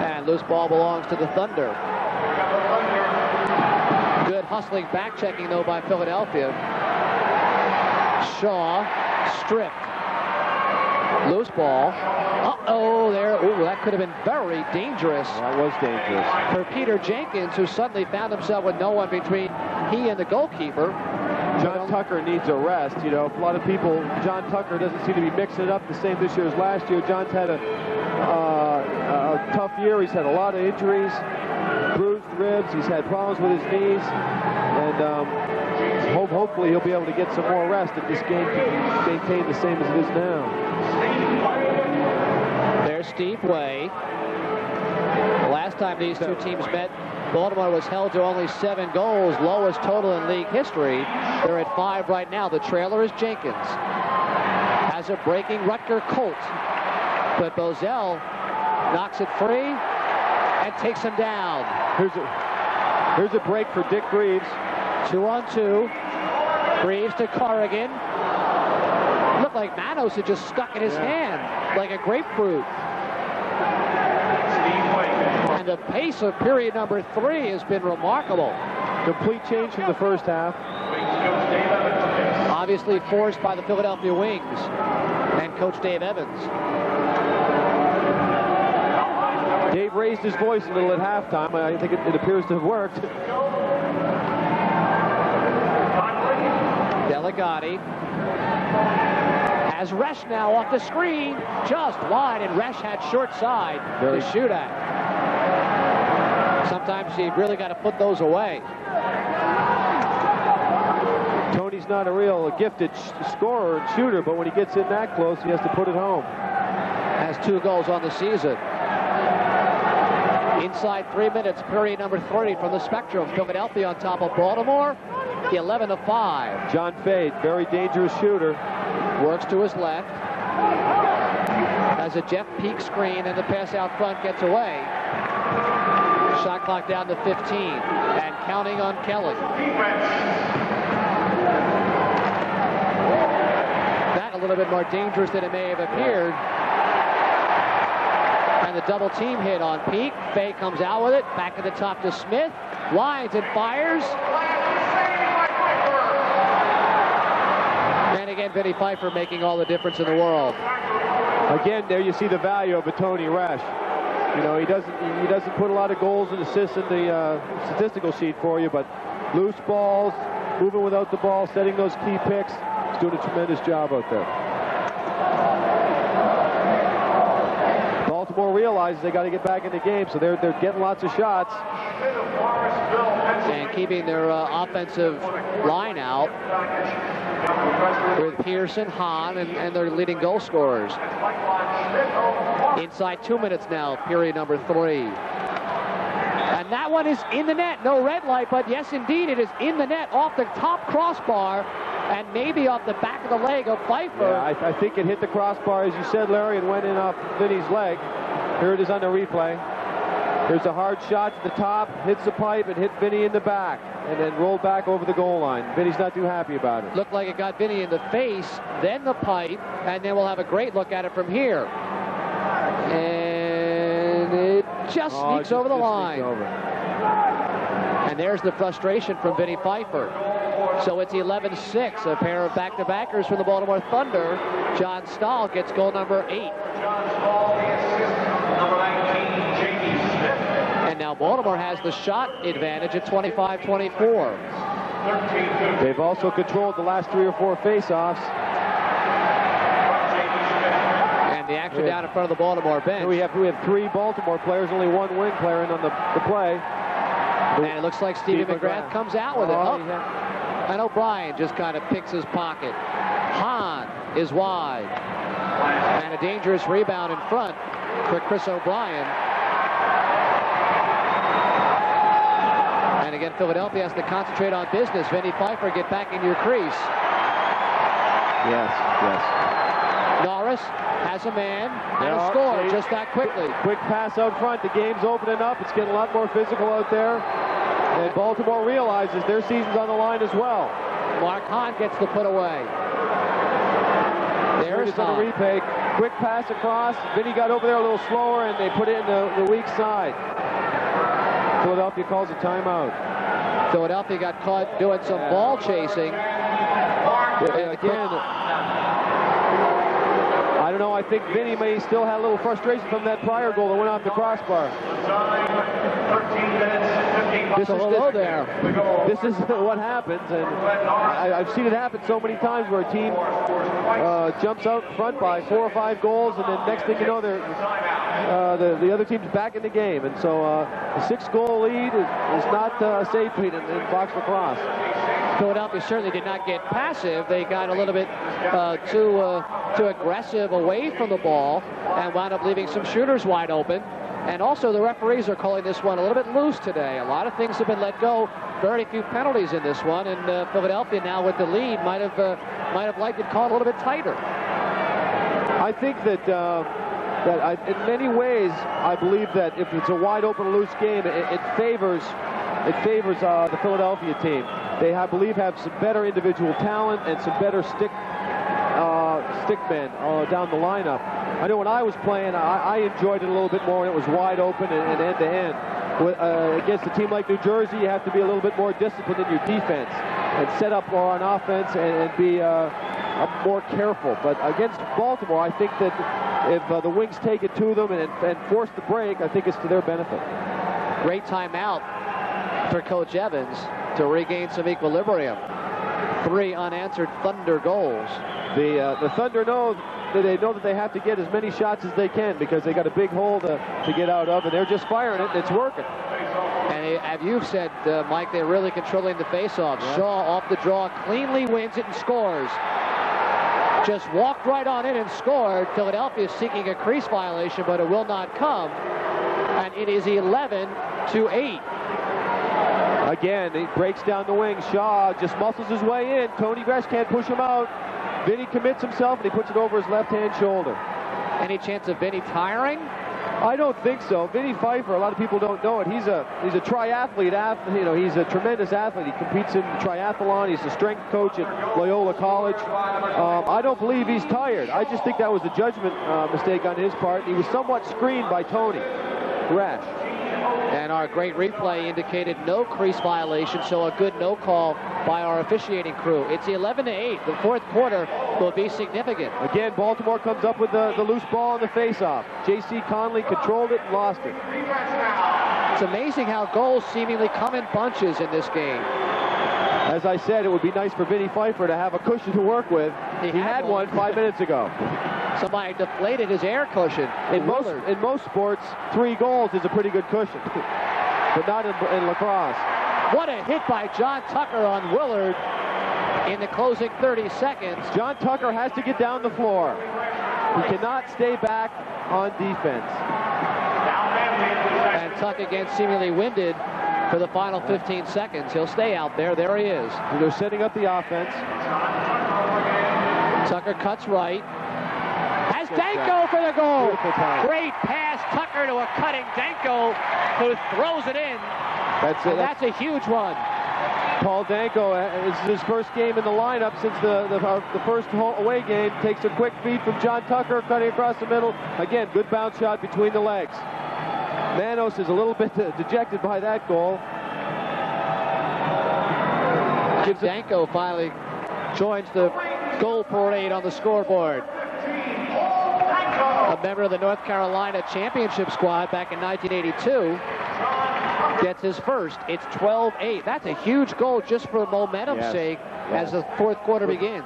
[SPEAKER 1] and loose ball belongs to the Thunder. Good hustling back checking though by Philadelphia. Shaw stripped. Loose ball. Uh-oh, there. Ooh, that could have been very dangerous.
[SPEAKER 4] That was dangerous.
[SPEAKER 1] For Peter Jenkins, who suddenly found himself with no one between he and the goalkeeper.
[SPEAKER 4] John Tucker needs a rest. You know, a lot of people, John Tucker doesn't seem to be mixing it up the same this year as last year. John's had a tough year. He's had a lot of injuries, bruised ribs. He's had problems with his knees. And hopefully he'll be able to get some more rest if this game can be maintained the same as it is now.
[SPEAKER 1] There's Steve Way. The last time these two teams met, Baltimore was held to only 7 goals, lowest total in league history. They're at 5 right now. The trailer is Jenkins. Has a breaking Rutger Colt. But Bozell knocks it free and takes him down.
[SPEAKER 4] Here's a break for Dick Greaves.
[SPEAKER 1] 2-on-2. Greaves to Corrigan. Looked like Manos had just stuck in his hand like a grapefruit. And the pace of period number 3 has been remarkable.
[SPEAKER 4] Complete change from the first half.
[SPEAKER 1] Obviously forced by the Philadelphia Wings and Coach Dave Evans.
[SPEAKER 4] Dave raised his voice a little at halftime. I think it appears to have worked.
[SPEAKER 1] Delegati has Resch now off the screen, just wide, and Resch had short side to shoot at. Sometimes you really got to put those away.
[SPEAKER 4] Tony's not a real gifted scorer and shooter, but when he gets in that close, he has to put it home.
[SPEAKER 1] Has 2 goals on the season. Inside 3 minutes, period number 30 from the Spectrum. Philadelphia on top of Baltimore, 11-5.
[SPEAKER 4] John Fade, very dangerous shooter.
[SPEAKER 1] Works to his left. Has a Jeff Peak screen, and the pass out front gets away. Shot clock down to 15, and counting on Kelly. That a little bit more dangerous than it may have appeared. And the double team hit on Peak. Fay comes out with it. Back at the top to Smith. Winds and fires. And again, Vinny Pfeiffer making all the difference in the world.
[SPEAKER 4] Again, there you see the value of a Tony Resch. You know, he doesn't put a lot of goals and assists in the statistical sheet for you, but loose balls, moving without the ball, setting those key picks, he's doing a tremendous job out there. Baltimore realizes they got to get back in the game, so they're getting lots of shots.
[SPEAKER 1] And keeping their offensive line out with Pearson, Hahn, and their leading goal scorers. Inside 2 minutes now, period number 3. And that one is in the net. No red light, but yes, indeed, it is in the net off the top crossbar and maybe off the back of the leg of Pfeiffer.
[SPEAKER 4] Yeah, I think it hit the crossbar, as you said, Larry, and went in off Vinny's leg. Here it is on the replay. There's a hard shot to the top, hits the pipe, and hit Vinny in the back, and then rolled back over the goal line. Vinny's not too happy about it.
[SPEAKER 1] Looked like it got Vinny in the face, then the pipe, and then we'll have a great look at it from here. And it just sneaks over the line. And there's the frustration from Vinny Pfeiffer. So it's 11-6, a pair of back-to-backers from the Baltimore Thunder. John Stahl gets goal number 8. And now Baltimore has the shot advantage at 25-24.
[SPEAKER 4] They've also controlled the last 3 or 4 face-offs.
[SPEAKER 1] And the action down in front of the Baltimore bench.
[SPEAKER 4] We have 3 Baltimore players, only 1 Wing player in on the play.
[SPEAKER 1] And it looks like Stevie McGrath comes out with it. And O'Brien just kind of picks his pocket. Hahn is wide. And a dangerous rebound in front for Chris O'Brien. And again, Philadelphia has to concentrate on business. Vinny Pfeiffer, get back in your crease.
[SPEAKER 4] Yes.
[SPEAKER 1] Norris has a man and a score just that quickly.
[SPEAKER 4] Quick pass out front. The game's opening up. It's getting a lot more physical out there. And Baltimore realizes their season's on the line as well.
[SPEAKER 1] Mark Hahn gets the put away. There's
[SPEAKER 4] on the replay. Quick pass across. Vinny got over there a little slower, and they put it in the weak side. Philadelphia calls a timeout.
[SPEAKER 1] Philadelphia got caught doing some ball chasing.
[SPEAKER 4] Again, I don't know. I think Vinny may still have a little frustration from that prior goal that went off the crossbar.
[SPEAKER 6] 13 minutes, 15
[SPEAKER 1] This is there.
[SPEAKER 4] This is what happens, and I've seen it happen so many times where a team jumps out front by 4 or 5 goals, and then next thing you know, the other team's back in the game. And so a 6-goal lead is not a safe lead in box lacrosse.
[SPEAKER 1] Philadelphia certainly did not get passive. They got a little bit too aggressive away from the ball and wound up leaving some shooters wide open. And also the referees are calling this one a little bit loose today. A lot of things have been let go. Very few penalties in this one, and Philadelphia now with the lead might have liked it called a little bit tighter.
[SPEAKER 4] I think that in many ways I believe that if it's a wide open loose game, it favors the Philadelphia team. They, I believe, have some better individual talent and some better stick men down the lineup. I know when I was playing, I enjoyed it a little bit more when it was wide open and end-to-end. Against a team like New Jersey, you have to be a little bit more disciplined in your defense and set up more on offense and be more careful. But against Baltimore, I think that if the Wings take it to them and force the break, I think it's to their benefit.
[SPEAKER 1] Great timeout for Coach Evans to regain some equilibrium. 3 unanswered Thunder goals.
[SPEAKER 4] The Thunder know that they have to get as many shots as they can because they got a big hole to get out of, and they're just firing it, and it's working.
[SPEAKER 1] And as you've said, Mike, they're really controlling the faceoff. Yeah. Shaw off the draw, cleanly wins it and scores. Just walked right on in and scored. Philadelphia is seeking a crease violation, but it will not come. And it is 11-8.
[SPEAKER 4] Again, he breaks down the wing. Shaw just muscles his way in. Tony Gresh can't push him out. Vinny commits himself, and he puts it over his left-hand shoulder.
[SPEAKER 1] Any chance of Vinny tiring?
[SPEAKER 4] I don't think so. Vinny Pfeiffer, a lot of people don't know it. He's a triathlete. You know, he's a tremendous athlete. He competes in triathlon. He's a strength coach at Loyola College. I don't believe he's tired. I just think that was a judgment mistake on his part. He was somewhat screened by Tony Gresh.
[SPEAKER 1] And our great replay indicated no crease violation, so a good no call by our officiating crew. It's 11-8. The fourth quarter will be significant.
[SPEAKER 4] Again, Baltimore comes up with the loose ball in the face-off. J.C. Conley controlled it and lost it.
[SPEAKER 1] It's amazing how goals seemingly come in bunches in this game.
[SPEAKER 4] As I said, it would be nice for Vinny Pfeiffer to have a cushion to work with. He had one 5 minutes ago.
[SPEAKER 1] Somebody deflated his air cushion.
[SPEAKER 4] In most sports, 3 goals is a pretty good cushion, but not in lacrosse.
[SPEAKER 1] What a hit by John Tucker on Willard in the closing 30 seconds.
[SPEAKER 4] John Tucker has to get down the floor. He cannot stay back on defense.
[SPEAKER 1] And Tuck again seemingly winded for the final 15 seconds. He'll stay out there. There he is.
[SPEAKER 4] They're setting up the offense.
[SPEAKER 1] Tucker cuts right. Has Danko for the goal. Great pass, Tucker to a cutting Danko, who throws it in. That's a huge one.
[SPEAKER 4] Paul Danko, this is his first game in the lineup since the first away game. Takes a quick feed from John Tucker, cutting across the middle. Again, good bounce shot between the legs. Manos is a little bit dejected by that goal.
[SPEAKER 1] Danko finally joins the goal parade on the scoreboard. A member of the North Carolina championship squad back in 1982 gets his first. It's 12-8. That's a huge goal just for momentum's sake as the fourth quarter begins.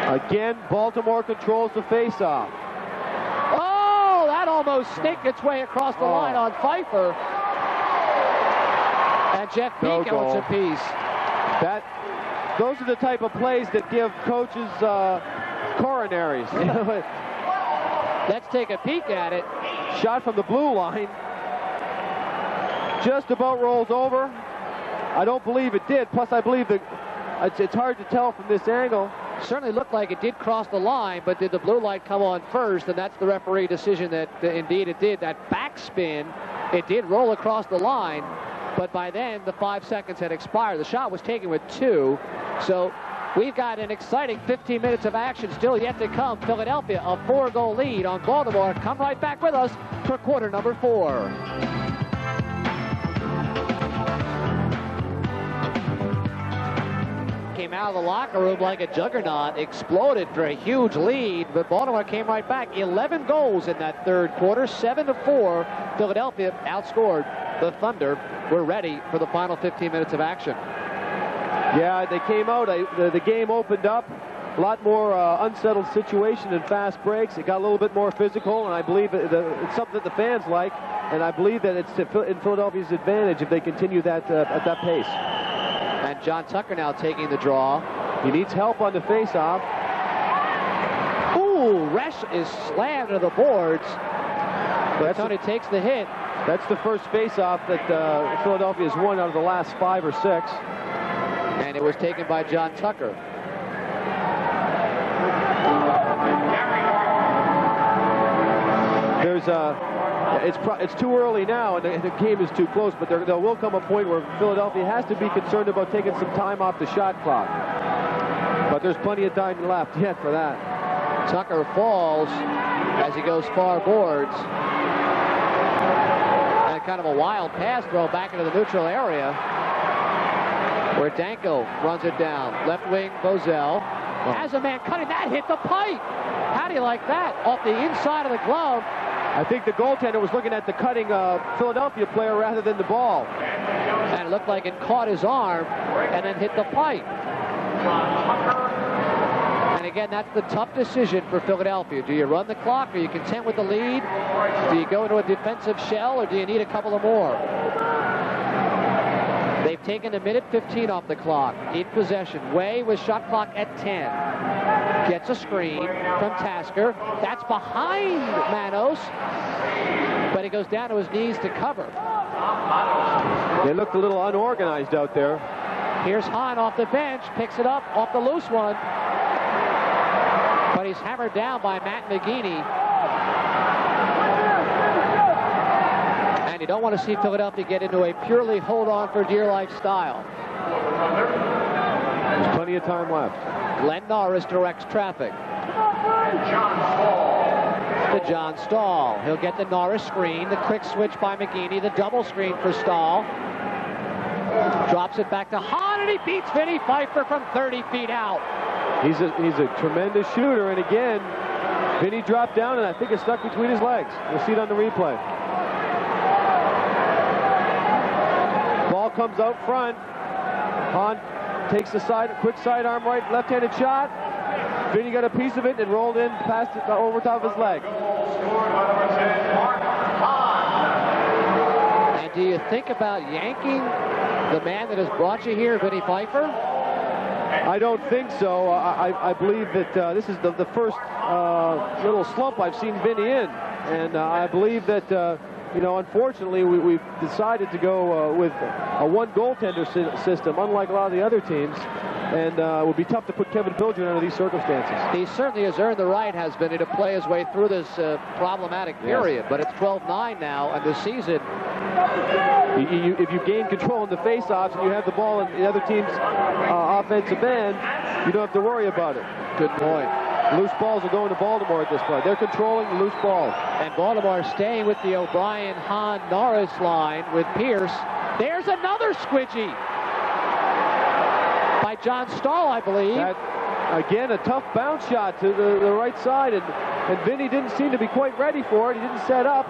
[SPEAKER 4] Again, Baltimore controls the face-off.
[SPEAKER 1] Oh, that almost snaked its way across the line on Pfeiffer. And Jeff Pico, it's a piece.
[SPEAKER 4] Those are the type of plays that give coaches coronaries.
[SPEAKER 1] Let's take a peek at it.
[SPEAKER 4] Shot from the blue line. Just about rolls over. I don't believe it did. Plus, I believe that it's hard to tell from this angle.
[SPEAKER 1] Certainly looked like it did cross the line, but did the blue light come on first? And that's the referee decision that indeed it did. That backspin, it did roll across the line, but by then the 5 seconds had expired. The shot was taken with 2, so we've got an exciting 15 minutes of action still yet to come. Philadelphia, a 4-goal lead on Baltimore. Come right back with us for quarter number 4. Came out of the locker room like a juggernaut, exploded for a huge lead, but Baltimore came right back. 11 goals in that third quarter, 7-4. Philadelphia outscored the Thunder. We're ready for the final 15 minutes of action.
[SPEAKER 4] Yeah, they came out. The game opened up. A lot more unsettled situation and fast breaks. It got a little bit more physical, and I believe it's something that the fans like, and I believe that it's in Philadelphia's advantage if they continue that at that pace.
[SPEAKER 1] And John Tucker now taking the draw.
[SPEAKER 4] He needs help on the face-off.
[SPEAKER 1] Ooh, Resch is slammed to the boards, but Tony takes the hit.
[SPEAKER 4] That's the first face-off that Philadelphia has won out of the last 5 or 6.
[SPEAKER 1] And it was taken by John Tucker.
[SPEAKER 4] It's too early now, and the game is too close, but there will come a point where Philadelphia has to be concerned about taking some time off the shot clock. But there's plenty of time left yet for that.
[SPEAKER 1] Tucker falls as he goes far boards. And kind of a wild pass throw back into the neutral area, where Danko runs it down. Left wing, Bozell. Has a man cutting. That hit the pipe. How do you like that? Off the inside of the glove.
[SPEAKER 4] I think the goaltender was looking at the cutting Philadelphia player rather than the ball.
[SPEAKER 1] And it looked like it caught his arm and then hit the pipe. And again, that's the tough decision for Philadelphia. Do you run the clock? Are you content with the lead? Do you go into a defensive shell, or do you need a couple of more? They've taken a minute 15 off the clock. In possession. Way with shot clock at 10. Gets a screen from Tasker. That's behind Manos. But he goes down to his knees to cover.
[SPEAKER 4] They looked a little unorganized out there.
[SPEAKER 1] Here's Hahn off the bench. Picks it up off the loose one. But he's hammered down by Matt McGeaney. And you don't want to see Philadelphia get into a purely hold-on-for-dear-life style.
[SPEAKER 4] There's plenty of time left.
[SPEAKER 1] Glenn Norris directs traffic. To John Stahl. He'll get the Norris screen. The quick switch by McGeaney. The double screen for Stahl. Drops it back to Hahn, and he beats Vinny Pfeiffer from 30 feet out.
[SPEAKER 4] He's a tremendous shooter, and again, Vinny dropped down, and I think it stuck between his legs. We'll see it on the replay. Ball comes out front. Hahn takes the quick sidearm right, left-handed shot. Vinny got a piece of it and rolled in, passed it over top of his leg.
[SPEAKER 1] And do you think about yanking the man that has brought you here, Vinny Pfeiffer?
[SPEAKER 4] I don't think so. I believe that this is the first little slump I've seen Vinny in. And I believe that, you know, unfortunately, we've decided to go with a one goaltender system, unlike a lot of the other teams. And it would be tough to put Kevin Bilger under these circumstances.
[SPEAKER 1] He certainly has earned the right, has Vinny, to play his way through this problematic period. Yes. But it's 12-9 now, and this season,
[SPEAKER 4] if you gain control in the face-offs and you have the ball in the other team's offensive end, you don't have to worry about it.
[SPEAKER 1] Good point.
[SPEAKER 4] Loose balls are going to Baltimore at this point. They're controlling the loose balls.
[SPEAKER 1] And Baltimore staying with the O'Brien, Hahn, Norris line with Pierce. There's another squidgy by John Stahl, I believe.
[SPEAKER 4] That, again, a tough bounce shot to the right side, and Vinny didn't seem to be quite ready for it. He didn't set up,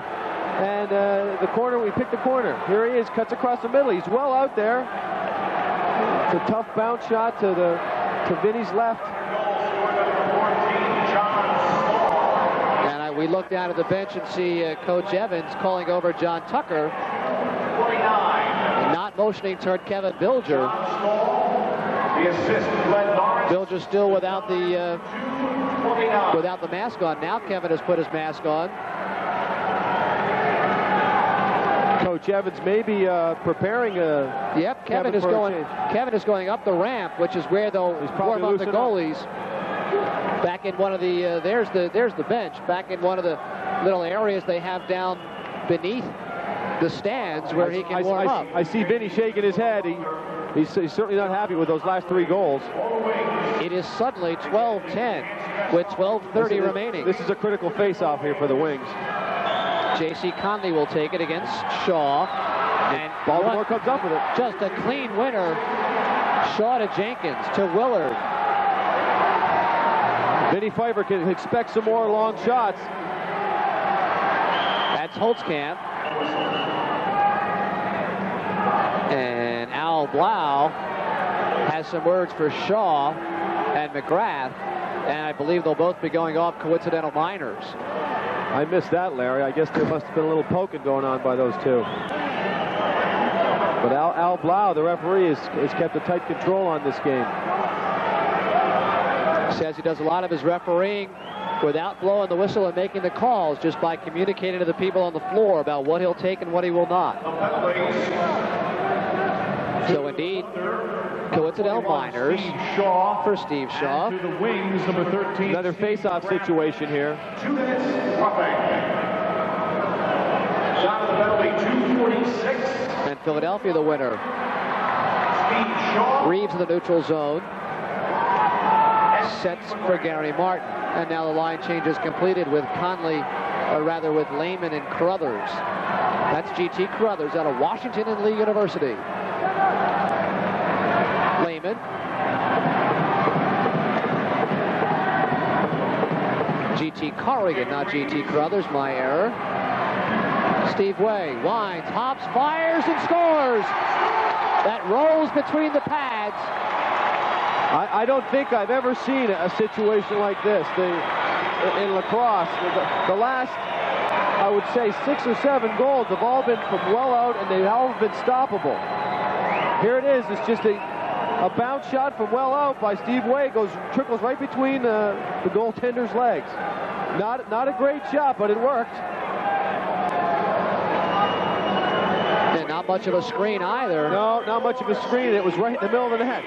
[SPEAKER 4] and the corner, we picked the corner. Here he is, cuts across the middle. He's well out there. It's a tough bounce shot to Vinny's left.
[SPEAKER 1] And we look down at the bench and see Coach Evans calling over John Tucker, not motioning toward Kevin Bilger. Bilger still without the mask on. Now Kevin has put his mask on.
[SPEAKER 4] Coach Evans may be preparing a.
[SPEAKER 1] Yep, Kevin is going up the ramp, which is where they'll warm up the goalies. Back in one of the there's the bench. Back in one of the little areas they have down beneath the stands where he can warm up.
[SPEAKER 4] I see Vinny shaking his head. He's certainly not happy with those last 3 goals.
[SPEAKER 1] It is suddenly 12-10 with 12:30 remaining.
[SPEAKER 4] This is a critical face-off here for the Wings.
[SPEAKER 1] J.C. Conley will take it against Shaw. And
[SPEAKER 4] Baltimore comes up with it.
[SPEAKER 1] Just a clean winner. Shaw to Jenkins, to Willard.
[SPEAKER 4] Vinny Pfeiffer can expect some more long shots.
[SPEAKER 1] That's Holtzkamp. And Al Blau has some words for Shaw and McGrath, and I believe they'll both be going off coincidental minors.
[SPEAKER 4] I missed that, Larry. I guess there must have been a little poking going on by those two. But Al Blau, the referee, has kept a tight control on this game.
[SPEAKER 1] Says he does a lot of his refereeing without blowing the whistle and making the calls, just by communicating to the people on the floor about what he'll take and what he will not. So indeed, coincidental minors for Steve Shaw.
[SPEAKER 6] To the Wings, number 13.
[SPEAKER 4] Another face-off situation here.
[SPEAKER 6] 2 minutes, nothing. Shot of the penalty, 2:46.
[SPEAKER 1] And Philadelphia the winner.
[SPEAKER 6] Steve Shaw.
[SPEAKER 1] Reeves in the neutral zone. Sets for Gary Martin. And now the line change is completed with Conley, or rather with Lehman and Carruthers. That's G.T. Carruthers out of Washington and Lee University. Lehman. G.T. Corrigan, not G.T. Carruthers, my error. Steve Way winds, hops, fires, and scores. That rolls between the pads.
[SPEAKER 4] I don't think I've ever seen a situation like this in lacrosse. The last, I would say, 6 or 7 goals have all been from well out, and they've all been stoppable. Here it is. It's just a bounce shot from well out by Steve Way. Trickles right between the goaltender's legs. Not a great shot, but it worked.
[SPEAKER 1] And not much of a screen either.
[SPEAKER 4] No, not much of a screen. It was right in the middle of the net.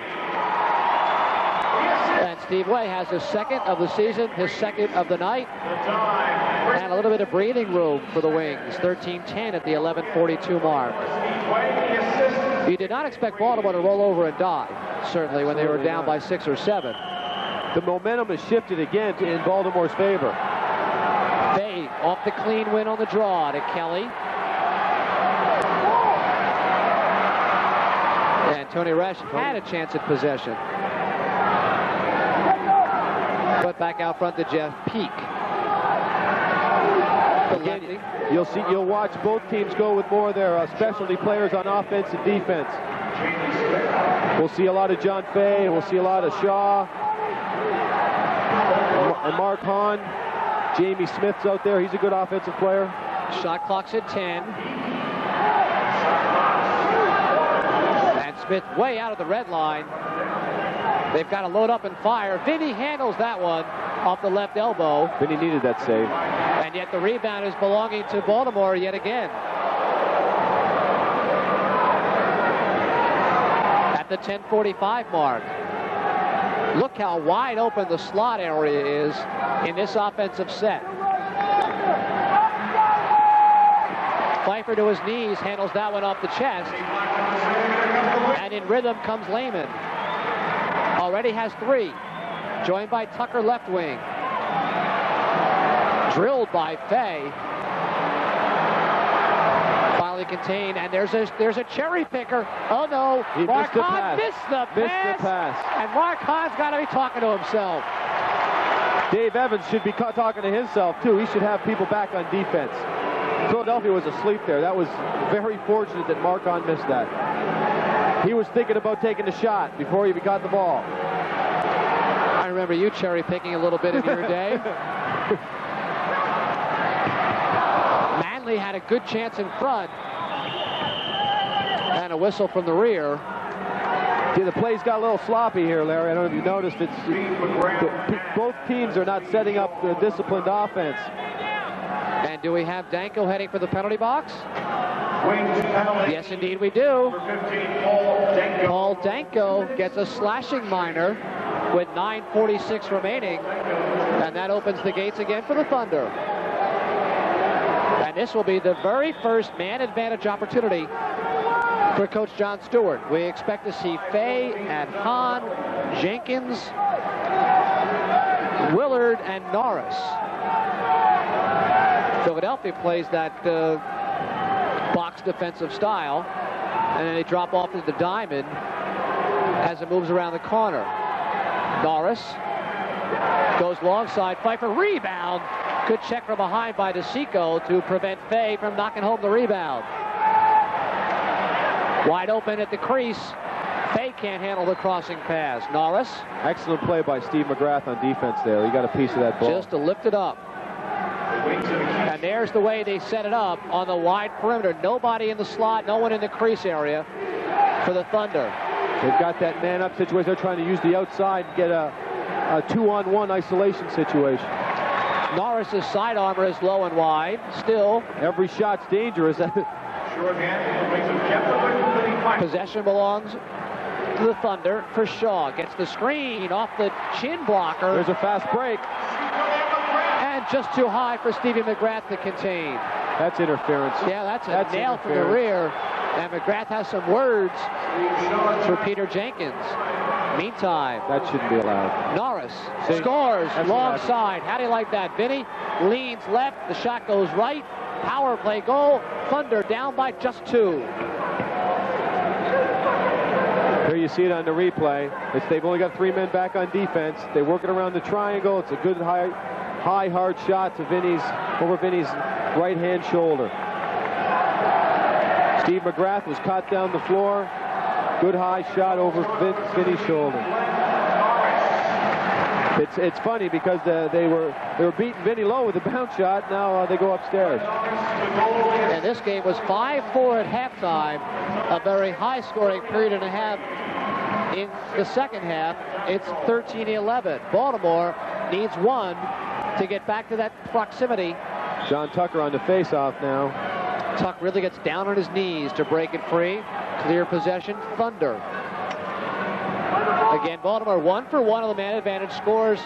[SPEAKER 1] And Steve Way has his second of the season, his second of the night, and a little bit of breathing room for the Wings. 13-10 at the 11:42 mark. You did not expect Baltimore to roll over and die, certainly, when they were down by 6 or 7.
[SPEAKER 4] The momentum has shifted again in Baltimore's favor.
[SPEAKER 1] Bay off the clean win on the draw to Kelly. And Tony Resch had a chance at possession. But back out front to Jeff Peak.
[SPEAKER 4] Again, you'll watch both teams go with more of their specialty players on offense and defense. We'll see a lot of John Fay. We'll see a lot of Shaw. and Mark Hahn. Jamie Smith's out there. He's a good offensive player.
[SPEAKER 1] Shot clock's at 10. And Smith way out of the red line. They've got to load up and fire. Vinny handles that one off the left elbow.
[SPEAKER 4] Vinny needed that save.
[SPEAKER 1] And yet the rebound is belonging to Baltimore yet again. At the 10:45 mark. Look how wide open the slot area is in this offensive set. Pfeiffer to his knees, handles that one off the chest. And in rhythm comes Lehman. Already has 3. Joined by Tucker left wing. Drilled by Fay. Finally contained, and there's a cherry picker. Oh no, Mark Hahn missed the pass. And Mark Hahn's got to be talking to himself.
[SPEAKER 4] Dave Evans should be talking to himself too. He should have people back on defense. Philadelphia was asleep there. That was very fortunate that Mark Hahn missed that. He was thinking about taking the shot before he got the ball.
[SPEAKER 1] I remember you cherry picking a little bit in your day. Manley had a good chance in front. And a whistle from the rear.
[SPEAKER 4] See, the plays got a little sloppy here, Larry. I don't know if you noticed. Both teams are not setting up the disciplined offense.
[SPEAKER 1] And do we have Danko heading for the penalty box? Yes, indeed we do. Paul Danko gets a slashing minor with 9:46 remaining. And that opens the gates again for the Thunder. And this will be the very first man advantage opportunity for Coach John Stewart. We expect to see Fay and Hahn, Jenkins, Willard, and Norris. Philadelphia plays that box defensive style, and then they drop off into the diamond as it moves around the corner. Norris goes long side. Pfeiffer rebound. Good check from behind by DeSico to prevent Fay from knocking home the rebound. Wide open at the crease. Fay can't handle the crossing pass. Norris.
[SPEAKER 4] Excellent play by Steve McGrath on defense there. He got a piece of that ball.
[SPEAKER 1] Just to lift it up. And there's the way they set it up on the wide perimeter. Nobody in the slot, no one in the crease area for the Thunder.
[SPEAKER 4] They've got that man-up situation. They're trying to use the outside and get a 2-on-1 isolation situation.
[SPEAKER 1] Norris's side armor is low and wide. Still,
[SPEAKER 4] every shot's dangerous.
[SPEAKER 1] Possession belongs to the Thunder for Shaw. Gets the screen off the chin blocker.
[SPEAKER 4] There's a fast break.
[SPEAKER 1] And just too high for Stevie McGrath to contain.
[SPEAKER 4] That's interference.
[SPEAKER 1] Yeah, that's a nail from the rear. And McGrath has some words for Peter Jenkins. Meantime,
[SPEAKER 4] that shouldn't be allowed.
[SPEAKER 1] Norris scores long side. How do you like that? Vinny leans left. The shot goes right. Power play goal. Thunder down by just 2.
[SPEAKER 4] Here you see it on the replay. They've only got 3 men back on defense. They work it around the triangle. It's a good high hard shot to over Vinny's right-hand shoulder. Steve McGrath was caught down the floor. Good high shot over Vinny's shoulder. It's funny because they were beating Vinny low with a bounce shot. Now they go upstairs.
[SPEAKER 1] And this game was 5-4 at halftime. A very high-scoring period and a half in the second half. It's 13-11. Baltimore needs 1 to get back to that proximity.
[SPEAKER 4] John Tucker on the face-off now.
[SPEAKER 1] Tuck really gets down on his knees to break it free. Clear possession, Thunder. Again, Baltimore 1 for 1 on the man advantage, scores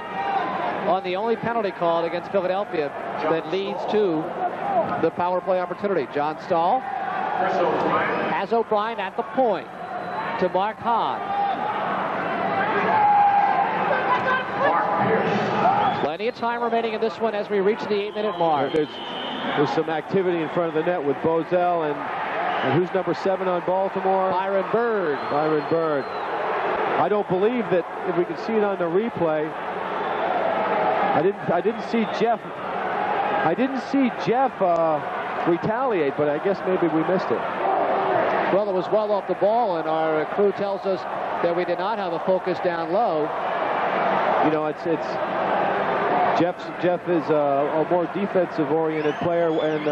[SPEAKER 1] on the only penalty called against Philadelphia that leads to the power play opportunity. John Stahl has O'Brien at the point to Mark Hahn. Plenty of time remaining in this one as we reach the 8-minute mark.
[SPEAKER 4] There's some activity in front of the net with Bozell and who's number 7 on Baltimore?
[SPEAKER 1] Byron Bird.
[SPEAKER 4] Byron Bird. I don't believe that if we can see it on the replay. I didn't see Jeff. I didn't see Jeff retaliate, but I guess maybe we missed it.
[SPEAKER 1] Well, it was well off the ball, and our crew tells us that we did not have a focus down low.
[SPEAKER 4] You know, Jeff is a more defensive-oriented player, and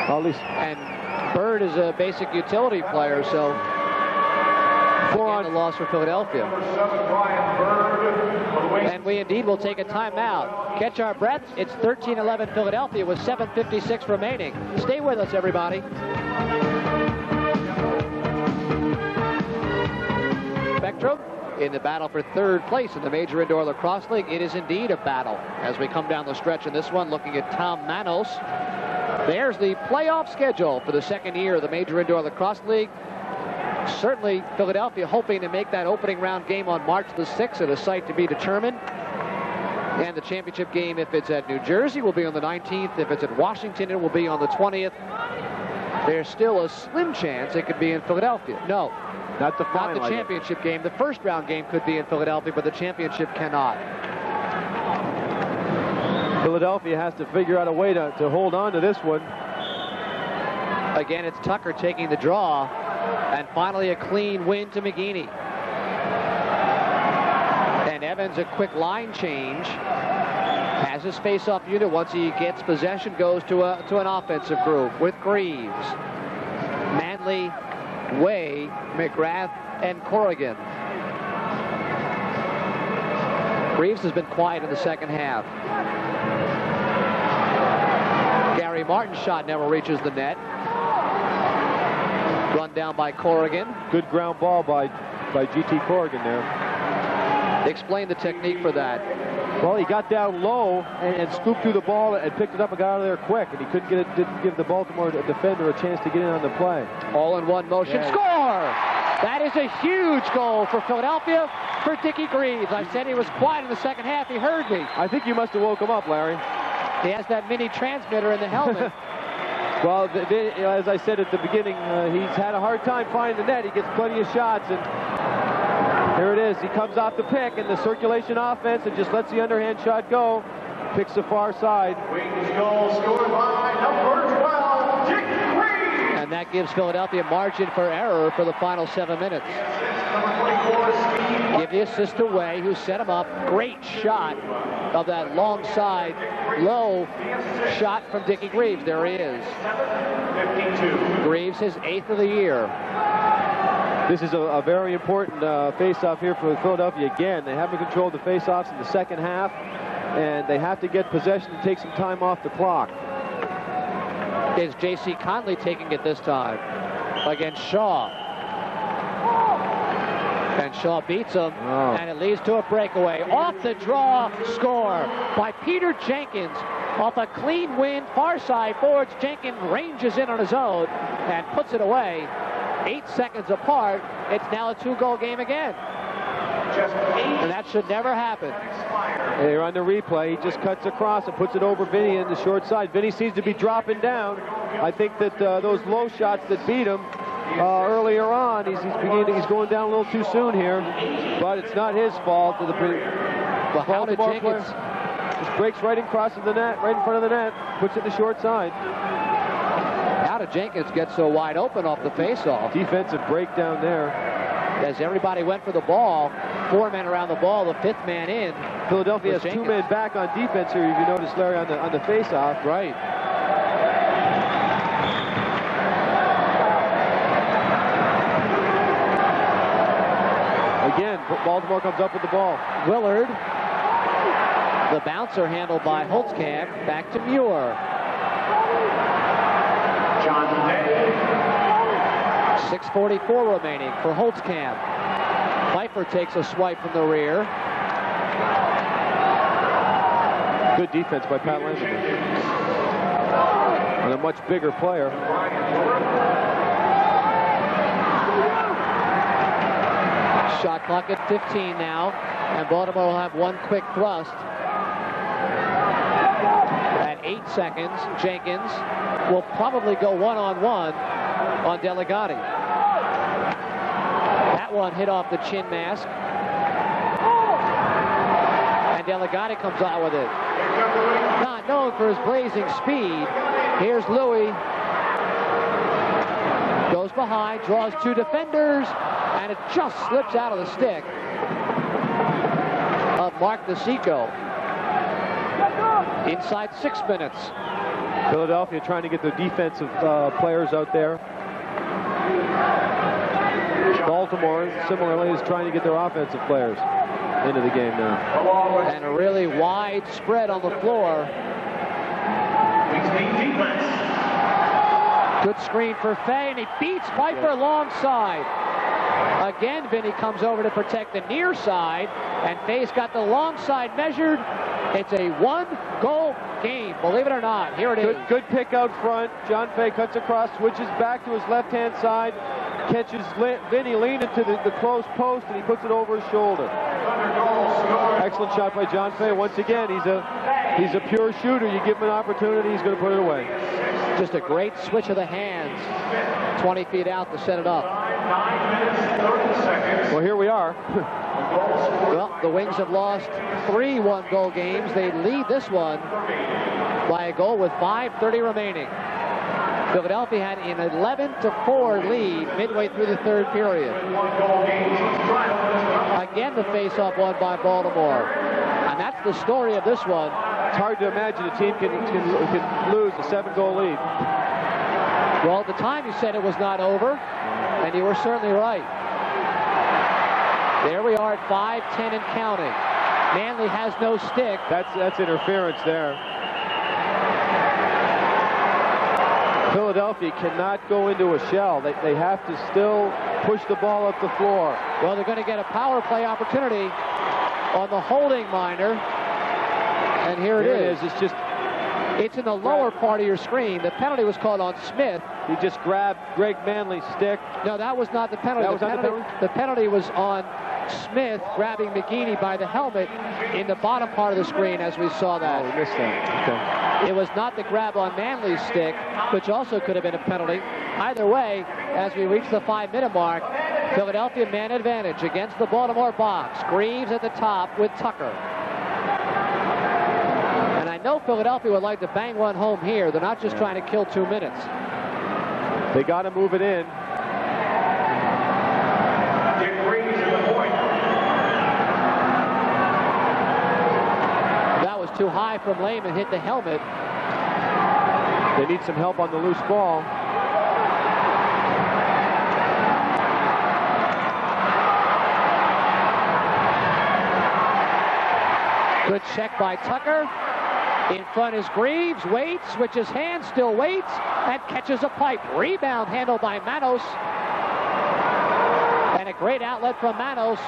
[SPEAKER 1] and Bird is a basic utility player, so again, the loss for Philadelphia. And we indeed will take a timeout. Catch our breaths. It's 13-11 Philadelphia with 7:56 remaining. Stay with us, everybody. Spectrum in the battle for third place in the Major Indoor Lacrosse League. It is indeed a battle as we come down the stretch in this one, looking at Tom Manos. There's the playoff schedule for the second year of the Major Indoor Lacrosse League. Certainly Philadelphia hoping to make that opening round game on March the 6th at a site to be determined. And the championship game, if it's at New Jersey, will be on the 19th. If it's at Washington, it will be on the 20th. There's still a slim chance it could be in Philadelphia. No,
[SPEAKER 4] not the final,
[SPEAKER 1] not the championship game. The first round game could be in Philadelphia, but the championship cannot.
[SPEAKER 4] Philadelphia has to figure out a way to hold on to this one.
[SPEAKER 1] Again, it's Tucker taking the draw, and finally a clean win to McGeeney. And Evans, a quick line change, has his face-off unit. Once he gets possession, goes to an offensive group with Greaves, Manley, Way, McGrath, and Corrigan. Greaves has been quiet in the second half. Gary Martin's shot never reaches the net. Run down by Corrigan.
[SPEAKER 4] Good ground ball by G.T. Corrigan there.
[SPEAKER 1] Explain the technique for that.
[SPEAKER 4] Well, he got down low and scooped through the ball and picked it up and got out of there quick, and he didn't give the Baltimore defender a chance to get in on the play.
[SPEAKER 1] All in one motion. Yeah. Score! That is a huge goal for Philadelphia for Dickie Greaves. I said he was quiet in the second half. He heard me.
[SPEAKER 4] I think you must have woke him up, Larry.
[SPEAKER 1] He has that mini transmitter in the helmet.
[SPEAKER 4] Well, as I said at the beginning, he's had a hard time finding the net. He gets plenty of shots, and here it is. He comes off the pick in the circulation offense and just lets the underhand shot go. Picks the far side.
[SPEAKER 6] Wings goal scored by number 12, Dick Greaves.
[SPEAKER 1] And that gives Philadelphia margin for error for the final 7 minutes. Give the assist away, who set him up. Great shot of that long side, low shot from Dickie Greaves. There he is.
[SPEAKER 6] 52.
[SPEAKER 1] Greaves, his 8th of the year.
[SPEAKER 4] This is a very important face-off here for Philadelphia again. They haven't controlled the face-offs in the second half, and they have to get possession and take some time off the clock.
[SPEAKER 1] Is J.C. Conley taking it this time against Shaw? And Shaw beats him, and it leads to a breakaway. Off the draw, score by Peter Jenkins. Off a clean win, far side boards. Jenkins ranges in on his own and puts it away. 8 seconds apart. It's now a 2-goal game again. And that should never happen.
[SPEAKER 4] Here on the replay, he just cuts across and puts it over Vinny in the short side. Vinny seems to be dropping down. I think that those low shots that beat him earlier on, he's going down a little too soon here, but it's not his fault. The Baltimore player just breaks right across the net, right in front of the net, puts it in the short side.
[SPEAKER 1] How did Jenkins get so wide open off the face-off?
[SPEAKER 4] Defensive breakdown there.
[SPEAKER 1] As everybody went for the ball, 4 men around the ball, the 5th man in.
[SPEAKER 4] Philadelphia has Jenkins. 2 men back on defense here, if you notice, Larry, on the face-off.
[SPEAKER 1] Right.
[SPEAKER 4] Again, Baltimore comes up with the ball.
[SPEAKER 1] Willard, the bouncer handled by Holtzkamp, back to Muir.
[SPEAKER 6] John Day.
[SPEAKER 1] 6:44 remaining for Holtzkamp. Pfeiffer takes a swipe from the rear.
[SPEAKER 4] Good defense by Pat Lander. And a much bigger player.
[SPEAKER 1] Shot clock at 15 now, and Baltimore will have one quick thrust. At 8 seconds, Jenkins will probably go one-on-one on Delegati. That one hit off the chin mask. And Delegati comes out with it. Not known for his blazing speed. Here's Louis. Goes behind, draws 2 defenders, and it just slips out of the stick. of Mark DeSico. Inside 6 minutes.
[SPEAKER 4] Philadelphia trying to get their defensive players out there. Baltimore, similarly, is trying to get their offensive players into the game now.
[SPEAKER 1] And a really wide spread on the floor. Good screen for Fay, and he beats Pfeiffer long side. Again, Vinny comes over to protect the near side, and Fay's got the long side measured. It's a 1-goal game, believe it or not. Here it is.
[SPEAKER 4] Good pick out front. John Fay cuts across, switches back to his left-hand side, catches Vinny leaning to the close post, and he puts it over his shoulder. Excellent shot by John Fay. Once again, he's a pure shooter. You give him an opportunity, he's going to put it away.
[SPEAKER 1] Just a great switch of the hands. 20 feet out to set it up.
[SPEAKER 6] 9 minutes, 30 seconds.
[SPEAKER 4] Well, here we are.
[SPEAKER 1] Well, the Wings have lost 3 one-goal games. They lead this one by a goal with 5:30 remaining. Philadelphia had an 11-4 lead midway through the third period. Again, the face-off won by Baltimore. And that's the story of this one.
[SPEAKER 4] It's hard to imagine a team can lose a 7-goal lead.
[SPEAKER 1] Well, at the time you said it was not over, and you were certainly right. There we are at 5:10 and counting. Manley has no stick.
[SPEAKER 4] That's interference there. Philadelphia cannot go into a shell. They have to still push the ball up the floor.
[SPEAKER 1] Well, they're going to get a power play opportunity on the holding minor. And here it is. It's in the lower part of your screen. The penalty was called on Smith.
[SPEAKER 4] He just grabbed Greg Manley's stick.
[SPEAKER 1] No, that was not the penalty. The penalty was on Smith grabbing McGeady by the helmet in the bottom part of the screen, as we saw that.
[SPEAKER 4] Oh, we missed that. Okay.
[SPEAKER 1] It was not the grab on Manley's stick, which also could have been a penalty. Either way, as we reach the 5-minute mark, Philadelphia man advantage against the Baltimore box. Greaves at the top with Tucker. And I know Philadelphia would like to bang one home here. They're not just trying to kill 2 minutes.
[SPEAKER 4] They got to move it in.
[SPEAKER 6] Dick Greaves at the point.
[SPEAKER 1] That was too high from Lehman, hit the helmet.
[SPEAKER 4] They need some help on the loose ball.
[SPEAKER 1] Good check by Tucker. In front is Greaves, waits, switches hands, still waits, and catches a pipe. Rebound handled by Manos. And a great outlet from Manos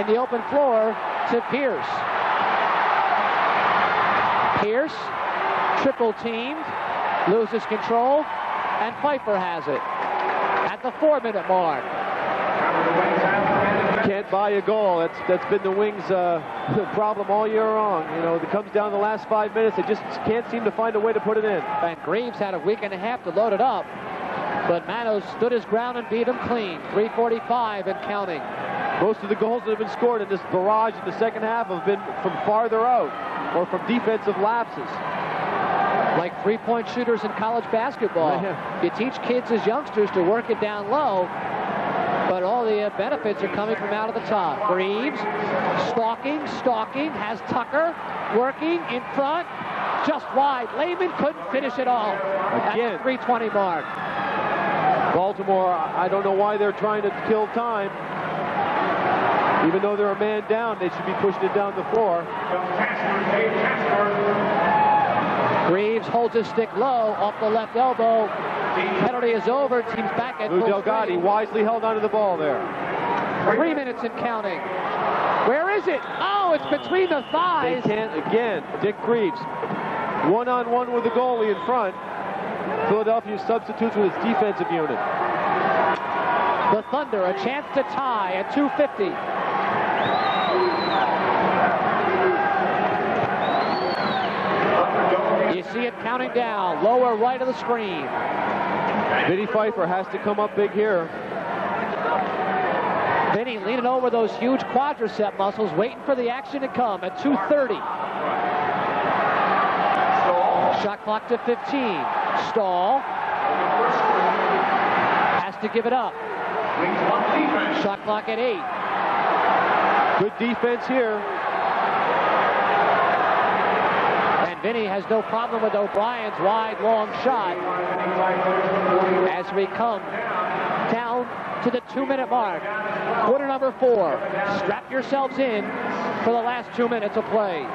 [SPEAKER 1] in the open floor to Pierce. Pierce, triple teamed, loses control, and Pfeiffer has it at the 4-minute mark.
[SPEAKER 4] Can't buy a goal. That's been the Wings' problem all year long. You know, it comes down to the last 5 minutes. They just can't seem to find a way to put it in.
[SPEAKER 1] And Greaves had a week and a half to load it up, but Manos stood his ground and beat him clean. 3:45 and counting.
[SPEAKER 4] Most of the goals that have been scored in this barrage in the second half have been from farther out or from defensive lapses.
[SPEAKER 1] Like three-point shooters in college basketball.
[SPEAKER 4] Yeah.
[SPEAKER 1] You teach kids as youngsters to work it down low, but all the benefits are coming from out of the top. Greaves, stalking, has Tucker, working in front, just wide. Lehman couldn't finish it all.
[SPEAKER 4] Again.
[SPEAKER 1] At the 3:20 mark.
[SPEAKER 4] Baltimore, I don't know why they're trying to kill time. Even though they're a man down, they should be pushing it down the floor.
[SPEAKER 1] Greaves holds his stick low off the left elbow. Penalty is over. Team's back at
[SPEAKER 4] Lou
[SPEAKER 1] full
[SPEAKER 4] Delgatti
[SPEAKER 1] strength.
[SPEAKER 4] wisely held onto the ball there.
[SPEAKER 1] 3 minutes and counting. Where is it? Oh, it's between the
[SPEAKER 4] They
[SPEAKER 1] thighs.
[SPEAKER 4] can't, again, Dick Greaves. One-on-one with the goalie in front. Philadelphia substitutes with its defensive unit.
[SPEAKER 1] The Thunder, a chance to tie at 2:50. You see it counting down, lower right of the screen.
[SPEAKER 4] Vinny Pfeiffer has to come up big here.
[SPEAKER 1] Vinny leaning over those huge quadricep muscles, waiting for the action to come at 2:30. Shot clock to 15. Stahl has to give it up. Shot clock at 8.
[SPEAKER 4] Good defense here.
[SPEAKER 2] Vinny has no problem with O'Brien's wide, long shot. As we come down to the 2-minute mark. Quarter number 4. Strap yourselves in for the last 2 minutes of play.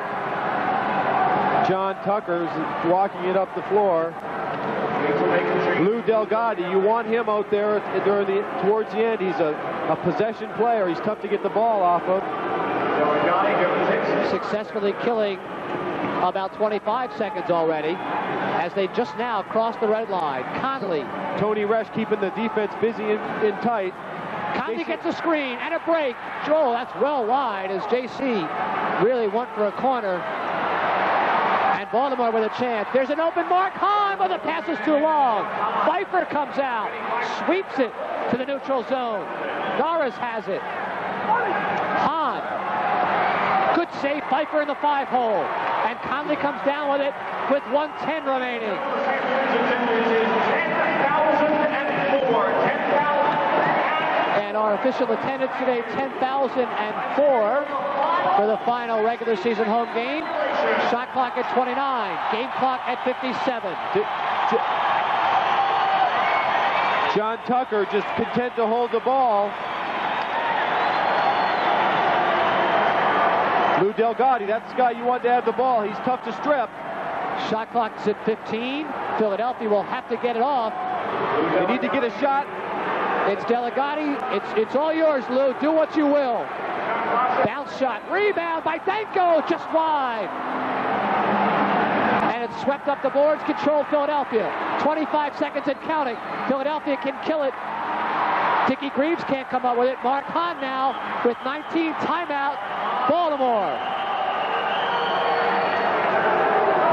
[SPEAKER 4] John Tucker's walking it up the floor. Lou Delgado, you want him out there towards the end. He's a possession player. He's tough to get the ball off of.
[SPEAKER 2] Successfully killing about 25 seconds already as they just now crossed the red line. Conley.
[SPEAKER 4] Tony Resch keeping the defense busy in tight.
[SPEAKER 2] Conley gets a screen and a break. Joel, that's well wide as JC really went for a corner. And Baltimore with a chance. There's an open mark. Hahn, but the pass is too long. Pfeiffer comes out, sweeps it to the neutral zone. Norris has it. Hahn. Good save, Pfeiffer in the 5-hole. And Conley comes down with it with 1:10 remaining. And our official attendance today, 10,004 for the final regular season home game. Shot clock at 29, game clock at 57.
[SPEAKER 4] John Tucker just content to hold the ball. Lou Delgado, that's the guy you want to have the ball. He's tough to strip.
[SPEAKER 2] Shot clock's at 15. Philadelphia will have to get it off.
[SPEAKER 4] They need to get a shot.
[SPEAKER 2] It's Delegati. It's all yours, Lou. Do what you will. Bounce shot. Rebound by Danko. Just wide. And it's swept up the boards. Control Philadelphia. 25 seconds and counting. Philadelphia can kill it. Dickie Greaves can't come up with it. Mark Hahn now with 19. Timeout. Baltimore.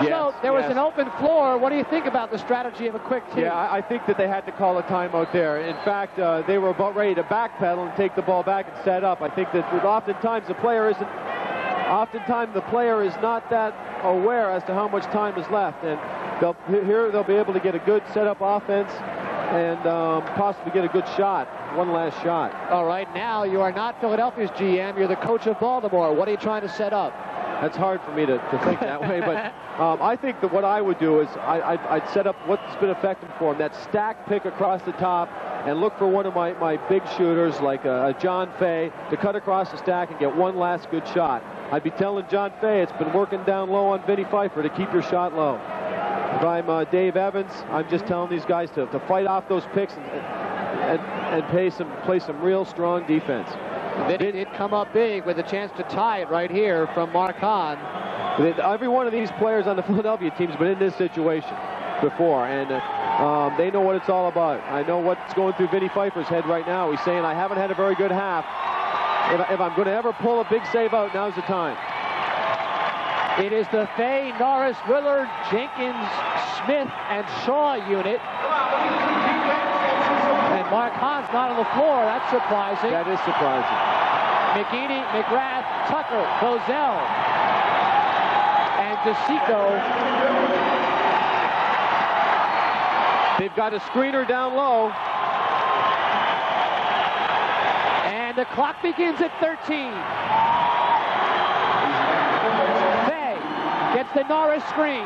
[SPEAKER 4] Yes,
[SPEAKER 2] so there was an open floor. What do you think about the strategy of a quick team?
[SPEAKER 4] Yeah, I think that they had to call a timeout there. In fact, they were about ready to backpedal and take the ball back and set up. I think that oftentimes the player is not that aware as to how much time is left, and they'll be able to get a good setup offense and possibly get a good shot, one last shot.
[SPEAKER 2] All right, now you are not Philadelphia's GM. You're the coach of Baltimore. What are you trying to set up?
[SPEAKER 4] That's hard for me to think that way, but I think that what I would do is I'd set up what's been effective for him, that stack pick across the top, and look for one of my big shooters like a John Fay to cut across the stack and get one last good shot. I'd be telling John Fay it's been working down low on Vinny Pfeiffer to keep your shot low. If I'm Dave Evans, I'm just telling these guys to fight off those picks and play some real strong defense.
[SPEAKER 2] Vinny did come up big with a chance to tie it right here from Mark Hahn.
[SPEAKER 4] Every one of these players on the Philadelphia team's been in this situation before, and they know what it's all about. I know what's going through Vinny Pfeiffer's head right now. He's saying, I haven't had a very good half. If I'm going to ever pull a big save out, now's the time.
[SPEAKER 2] It is the Fay, Norris, Willard, Jenkins, Smith, and Shaw unit. And Mark Hahn's not on the floor. That's surprising.
[SPEAKER 4] That is surprising.
[SPEAKER 2] McGeady, McGrath, Tucker, Bozell, and DeSico.
[SPEAKER 4] They've got a screener down low.
[SPEAKER 2] And the clock begins at 13. Fay gets the Norris screen.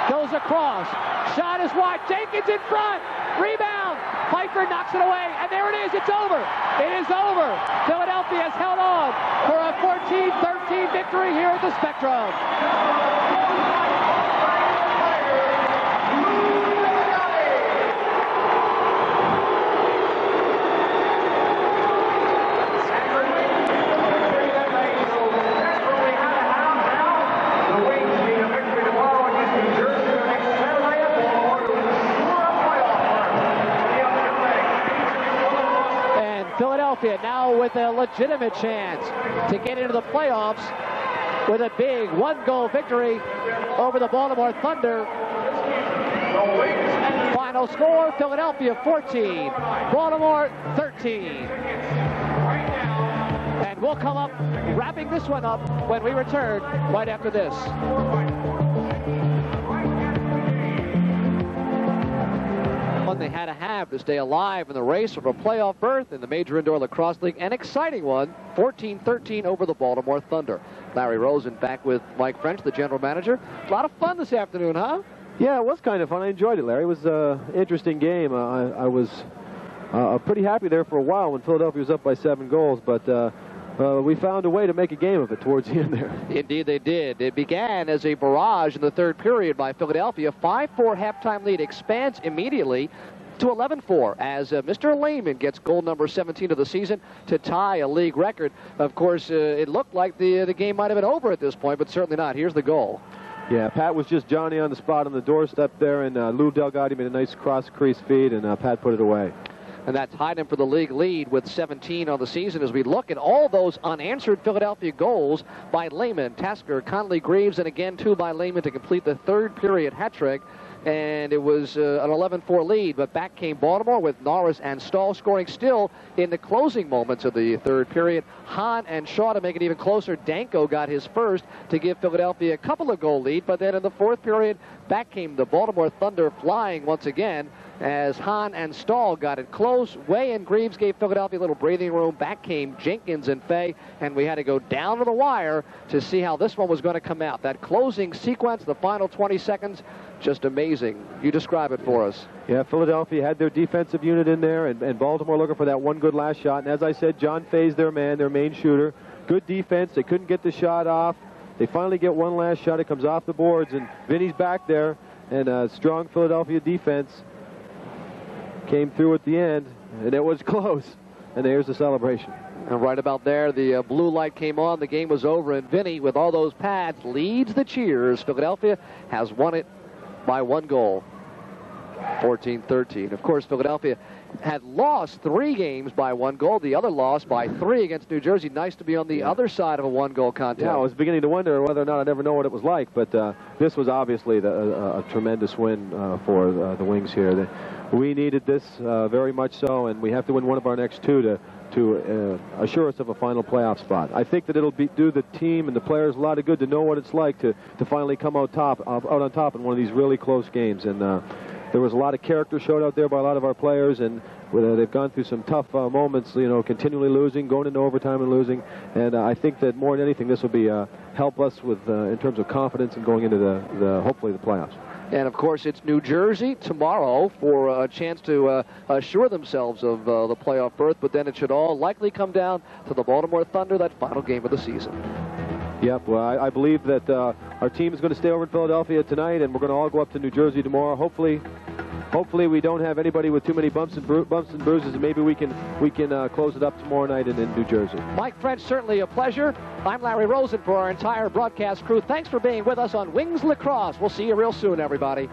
[SPEAKER 2] Goes across. Shot is wide. Jenkins in front. Rebound. Pfeiffer knocks it away. And there it is. It's over. It is over. Philadelphia has held on for a 14-13 victory here at the Spectrum. Philadelphia now with a legitimate chance to get into the playoffs with a big one-goal victory over the Baltimore Thunder. Final score, Philadelphia 14, Baltimore 13. And we'll come up wrapping this one up when we return right after this.
[SPEAKER 1] one they had to have to stay alive in the race for a playoff berth in the Major Indoor Lacrosse League. An exciting one, 14-13 over the Baltimore Thunder. Larry Rosen back with Mike French, the general manager. A lot of fun this afternoon, huh?
[SPEAKER 4] Yeah, it was kind of fun. I enjoyed it, Larry. It was an interesting game. I was pretty happy there for a while when Philadelphia was up by 7 goals, but we found a way to make a game of it towards the end there.
[SPEAKER 1] Indeed they did. It began as a barrage in the third period by Philadelphia. 5-4 halftime lead expands immediately to 11-4 as Mr. Lehman gets goal number 17 of the season to tie a league record. Of course, it looked like the game might have been over at this point, but certainly not. Here's the goal.
[SPEAKER 4] Yeah, Pat was just Johnny on the spot on the doorstep there, and Lou Delgado made a nice cross-crease feed, and Pat put it away.
[SPEAKER 1] And that tied him for the league lead with 17 on the season as we look at all those unanswered Philadelphia goals by Lehman, Tasker, Conley, Greaves, and again 2 by Lehman to complete the third period hat trick. And it was an 11-4 lead, but back came Baltimore with Norris and Stahl scoring still in the closing moments of the third period. Hahn and Shaw to make it even closer. Danko got his first to give Philadelphia a couple of goal lead, but then in the fourth period, back came the Baltimore Thunder flying once again as Hahn and Stahl got it close. Way and Greaves gave Philadelphia a little breathing room. Back came Jenkins and Fay, and we had to go down to the wire to see how this one was going to come out. That closing sequence, the final 20 seconds, just amazing. You describe it for us.
[SPEAKER 4] Yeah, Philadelphia had their defensive unit in there, and Baltimore looking for that one good last shot. And as I said, John Fay's their man, their main shooter. Good defense. They couldn't get the shot off. They finally get one last shot. It comes off the boards, and Vinny's back there, and strong Philadelphia defense came through at the end, and it was close. And there's the celebration.
[SPEAKER 1] And right about there, the blue light came on. The game was over, and Vinny, with all those pads, leads the cheers. Philadelphia has won it by 1 goal, 14-13. Of course, Philadelphia had lost 3 games by 1 goal. The other loss by 3 against New Jersey. Nice to be on the other side of a 1-goal contest.
[SPEAKER 4] Yeah, I was beginning to wonder whether or not I'd ever know what it was like, but this was obviously a tremendous win for the Wings here. We needed this very much so, and we have to win one of our next 2 to assure us of a final playoff spot. I think that it'll do the team and the players a lot of good to know what it's like to finally come out on top in one of these really close games. And there was a lot of character showed out there by a lot of our players, and they've gone through some tough moments, continually losing, going into overtime and losing. And I think that more than anything, this will be help us with in terms of confidence and going into the hopefully the playoffs.
[SPEAKER 1] And, of course, it's New Jersey tomorrow for a chance to assure themselves of the playoff berth, but then it should all likely come down to the Baltimore Thunder, that final game of the season.
[SPEAKER 4] Yep, well, I believe that our team is going to stay over in Philadelphia tonight, and we're going to all go up to New Jersey tomorrow. Hopefully we don't have anybody with too many bumps and bruises, and maybe we can close it up tomorrow night in New Jersey.
[SPEAKER 1] Mike French, certainly a pleasure. I'm Larry Rosen for our entire broadcast crew. Thanks for being with us on Wings Lacrosse. We'll see you real soon, everybody.